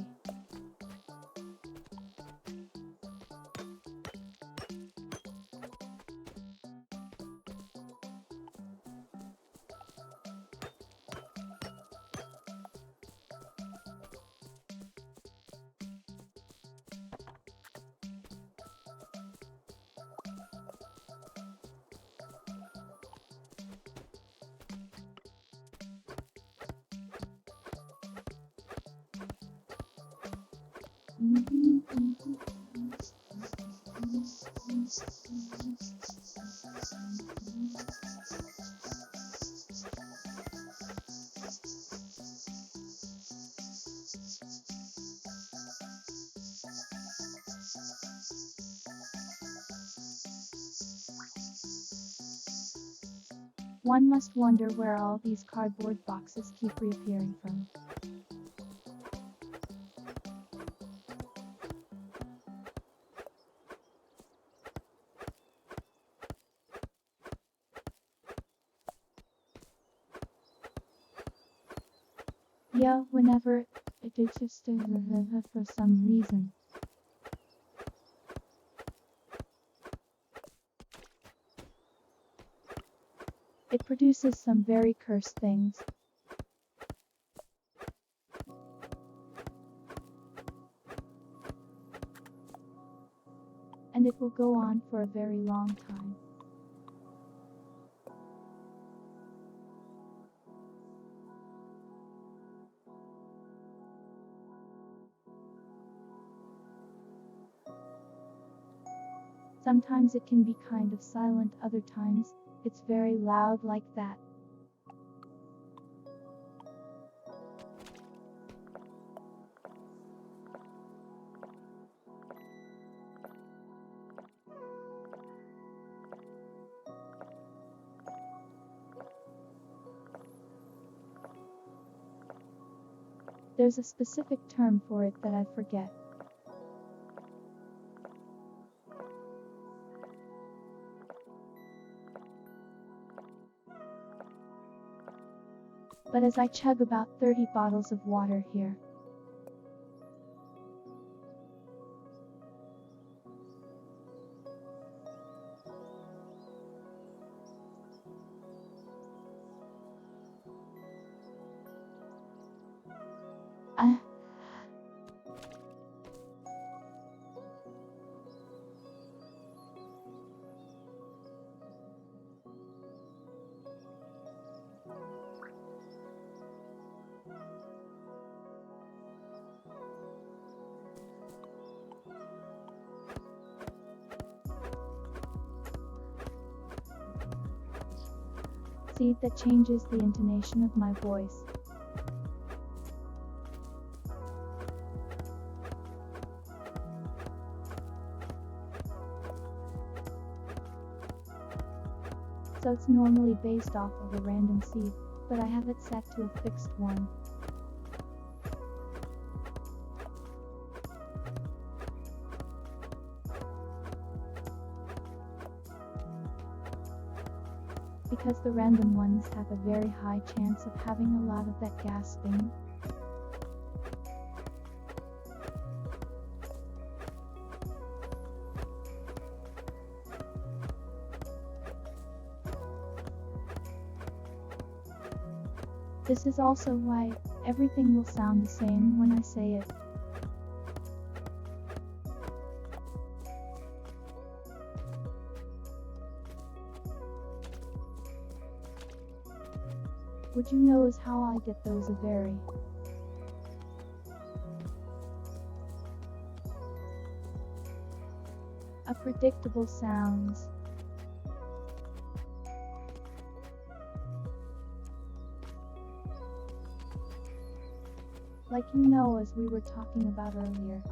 A: One must wonder where all these cardboard boxes keep reappearing from. Yeah, whenever it is just for some reason. It produces some very cursed things. And it will go on for a very long time. Sometimes it can be kind of silent, other times it's very loud like that. There's a specific term for it that I forget. But as I chug about 30 bottles of water here, I see that changes the intonation of my voice. So it's normally based off of a random seed, but I have it set to a fixed one. Because the random ones have a very high chance of having a lot of that gasping. This is also why everything will sound the same when I say it. Would you know is how I get those very predictable sounds. Like as we were talking about earlier.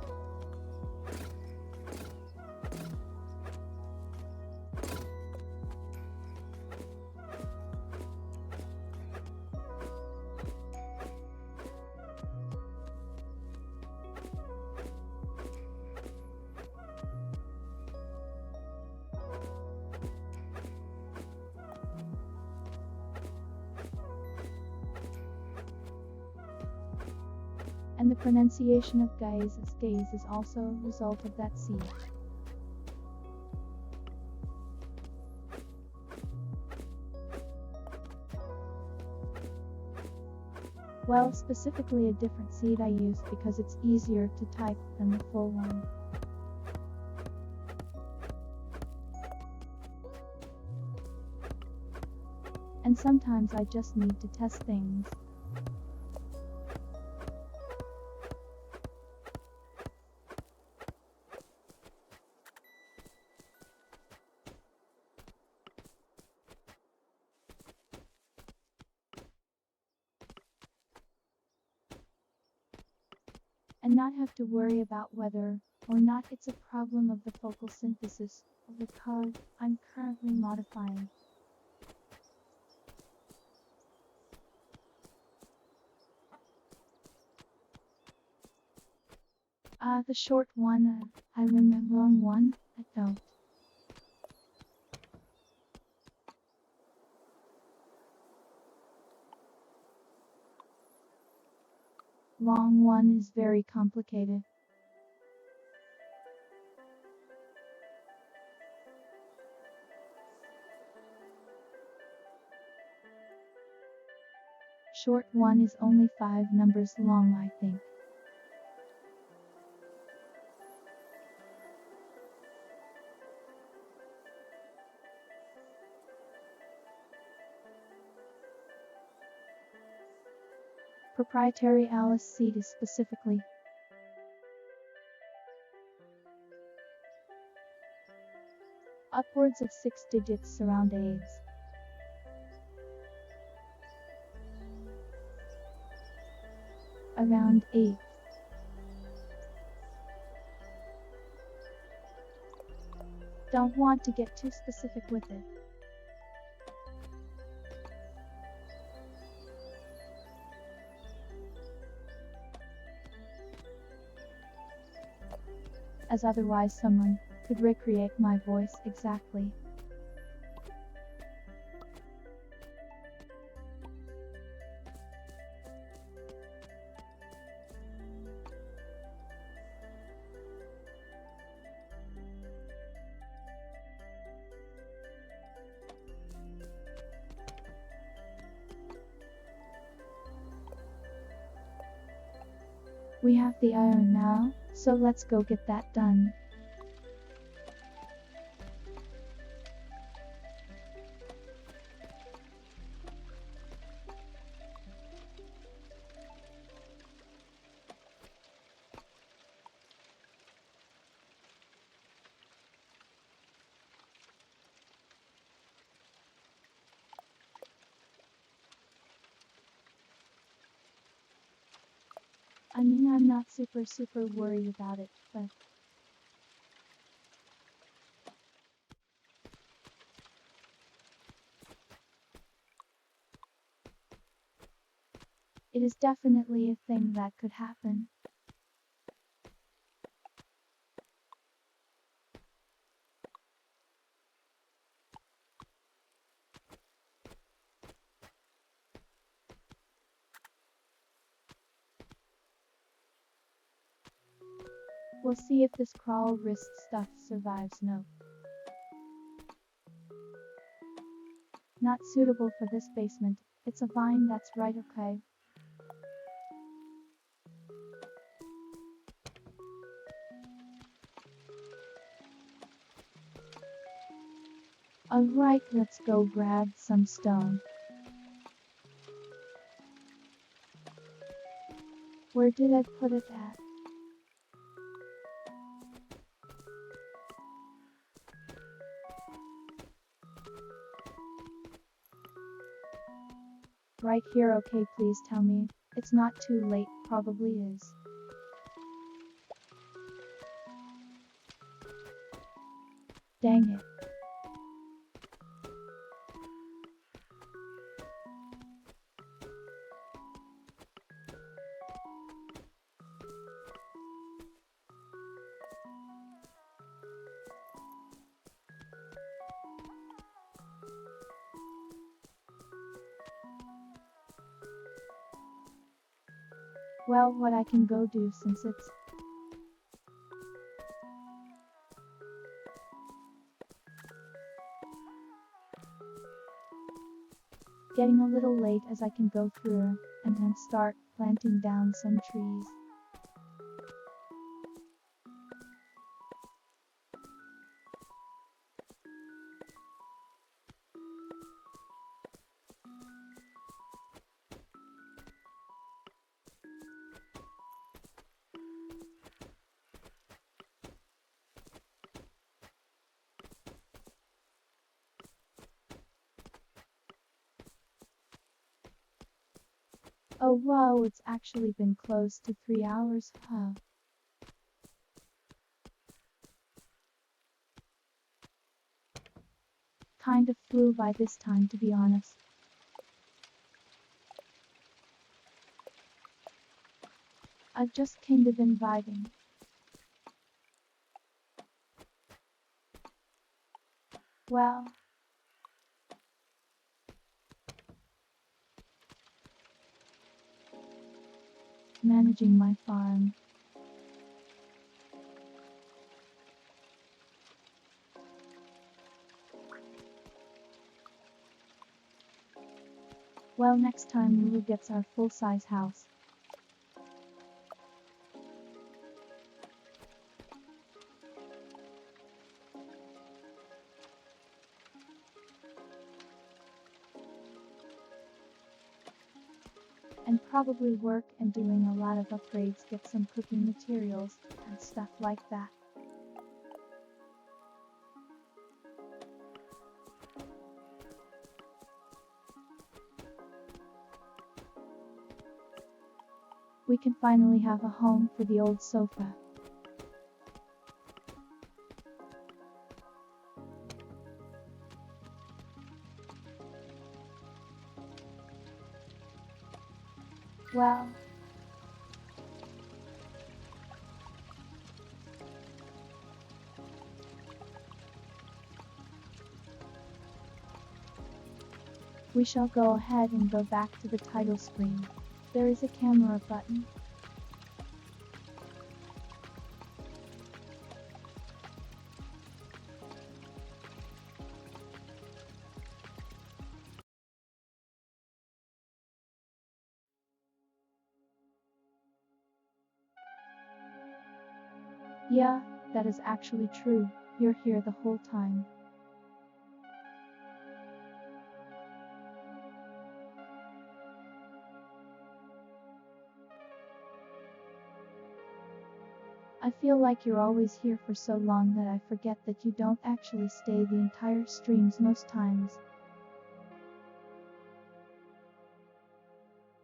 A: And the pronunciation of gaze is also a result of that seed. Well, specifically a different seed I use because it's easier to type than the full one. And sometimes I just need to test things. And not have to worry about whether or not it's a problem of the vocal synthesis of the code I'm currently modifying. The short one, I remember. Long one, I don't. Long one is very complicated. Short one is only 5 numbers long, I think. Proprietary Alice seed is specifically upwards of 6 digits around AIDS. Around 8. Don't want to get too specific with it. As otherwise someone could recreate my voice exactly. We have the iron now, so let's go get that done. I mean, I'm not super worried about it, but it is definitely a thing that could happen. We'll see if this crawl wrist stuff survives. No. Not suitable for this basement. It's a vine, that's right, okay. Alright, let's go grab some stone. Where did I put it at? Right here, okay, please tell me. It's not too late, probably is. Dang it. Well, what I can go do since it's getting a little late, as I can go through and then start planting down some trees. Oh wow, it's actually been close to 3 hours, huh? Kind of flew by this time, to be honest. I've just kind of been vibing. Well, managing my farm. Well, next time Lulu gets our full-size house. And probably work and doing a lot of upgrades, get some cooking materials and stuff like that. We can finally have a home for the old sofa. Well, we shall go ahead and go back to the title screen. There is a camera button. Yeah, that is actually true. You're here the whole time. I feel like you're always here for so long that I forget that you don't actually stay the entire streams most times.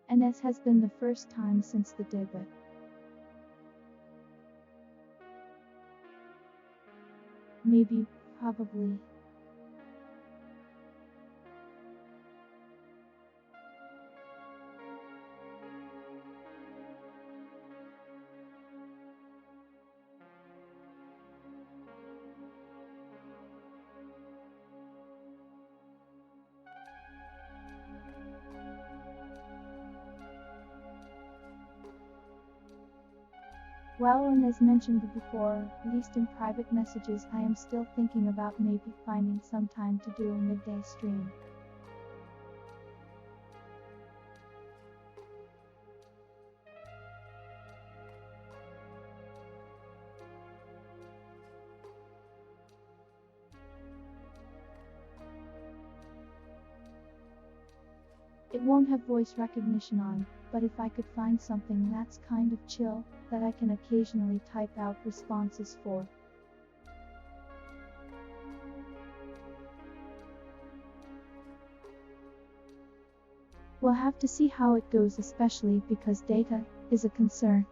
A: And this has been the first time since the debut. Maybe, probably. Well, and as mentioned before, at least in private messages, I am still thinking about maybe finding some time to do a midday stream. It won't have voice recognition on, but if I could find something that's kind of chill, that I can occasionally type out responses for. We'll have to see how it goes, especially because data is a concern.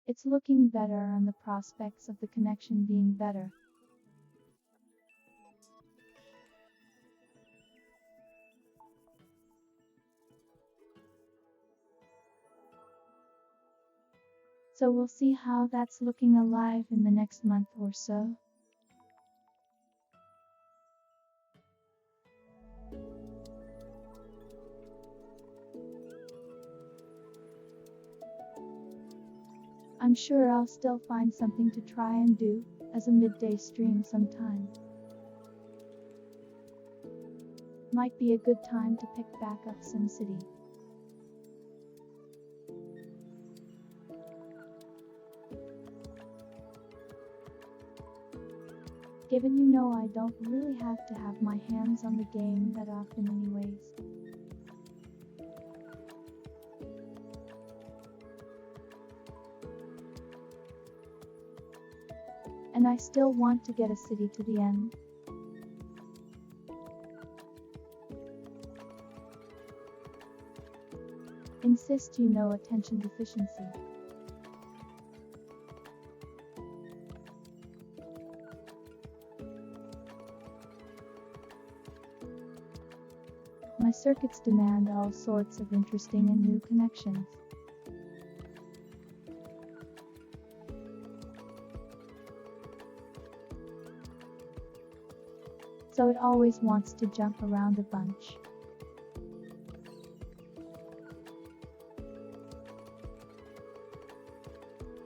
A: It's looking better on the prospects of the connection being better. So we'll see how that's looking alive in the next month or so. I'm sure I'll still find something to try and do as a midday stream sometime. Might be a good time to pick back up SimCity. Given you know I don't really have to have my hands on the game that often anyways. And I still want to get a city to the end. Insist you know attention deficiency. My circuits demand all sorts of interesting and new connections. So it always wants to jump around a bunch.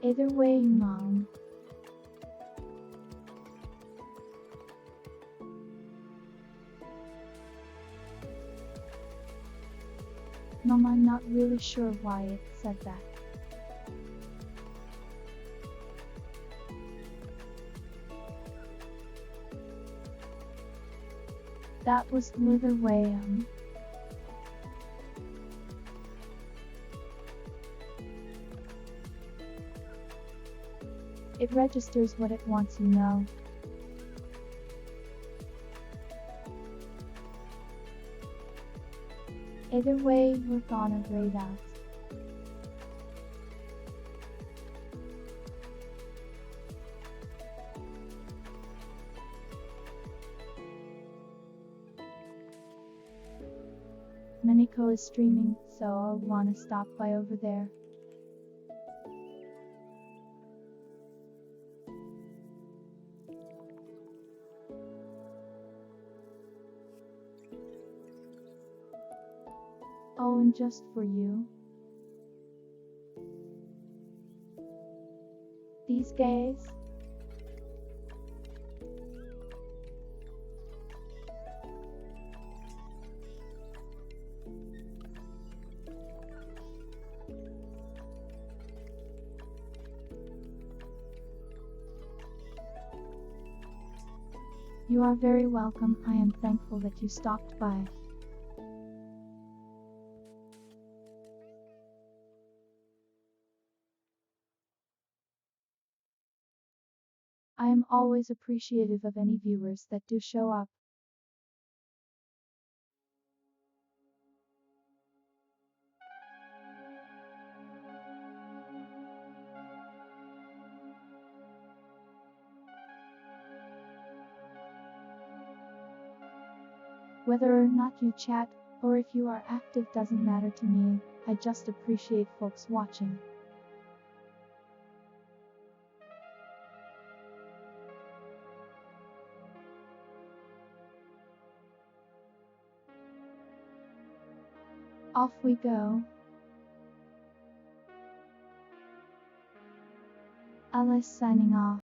A: Either way, Mom. Mom, I'm not really sure why it said that. That was the other way, It registers what it wants, you know. Either way, we're gonna grade out. Maniko is streaming, so I'll wanna stop by over there. Oh, and just for you. These guys. You are very welcome. I am thankful that you stopped by. I am always appreciative of any viewers that do show up. Whether or not you chat, or if you are active doesn't matter to me, I just appreciate folks watching. Off we go. Alice signing off.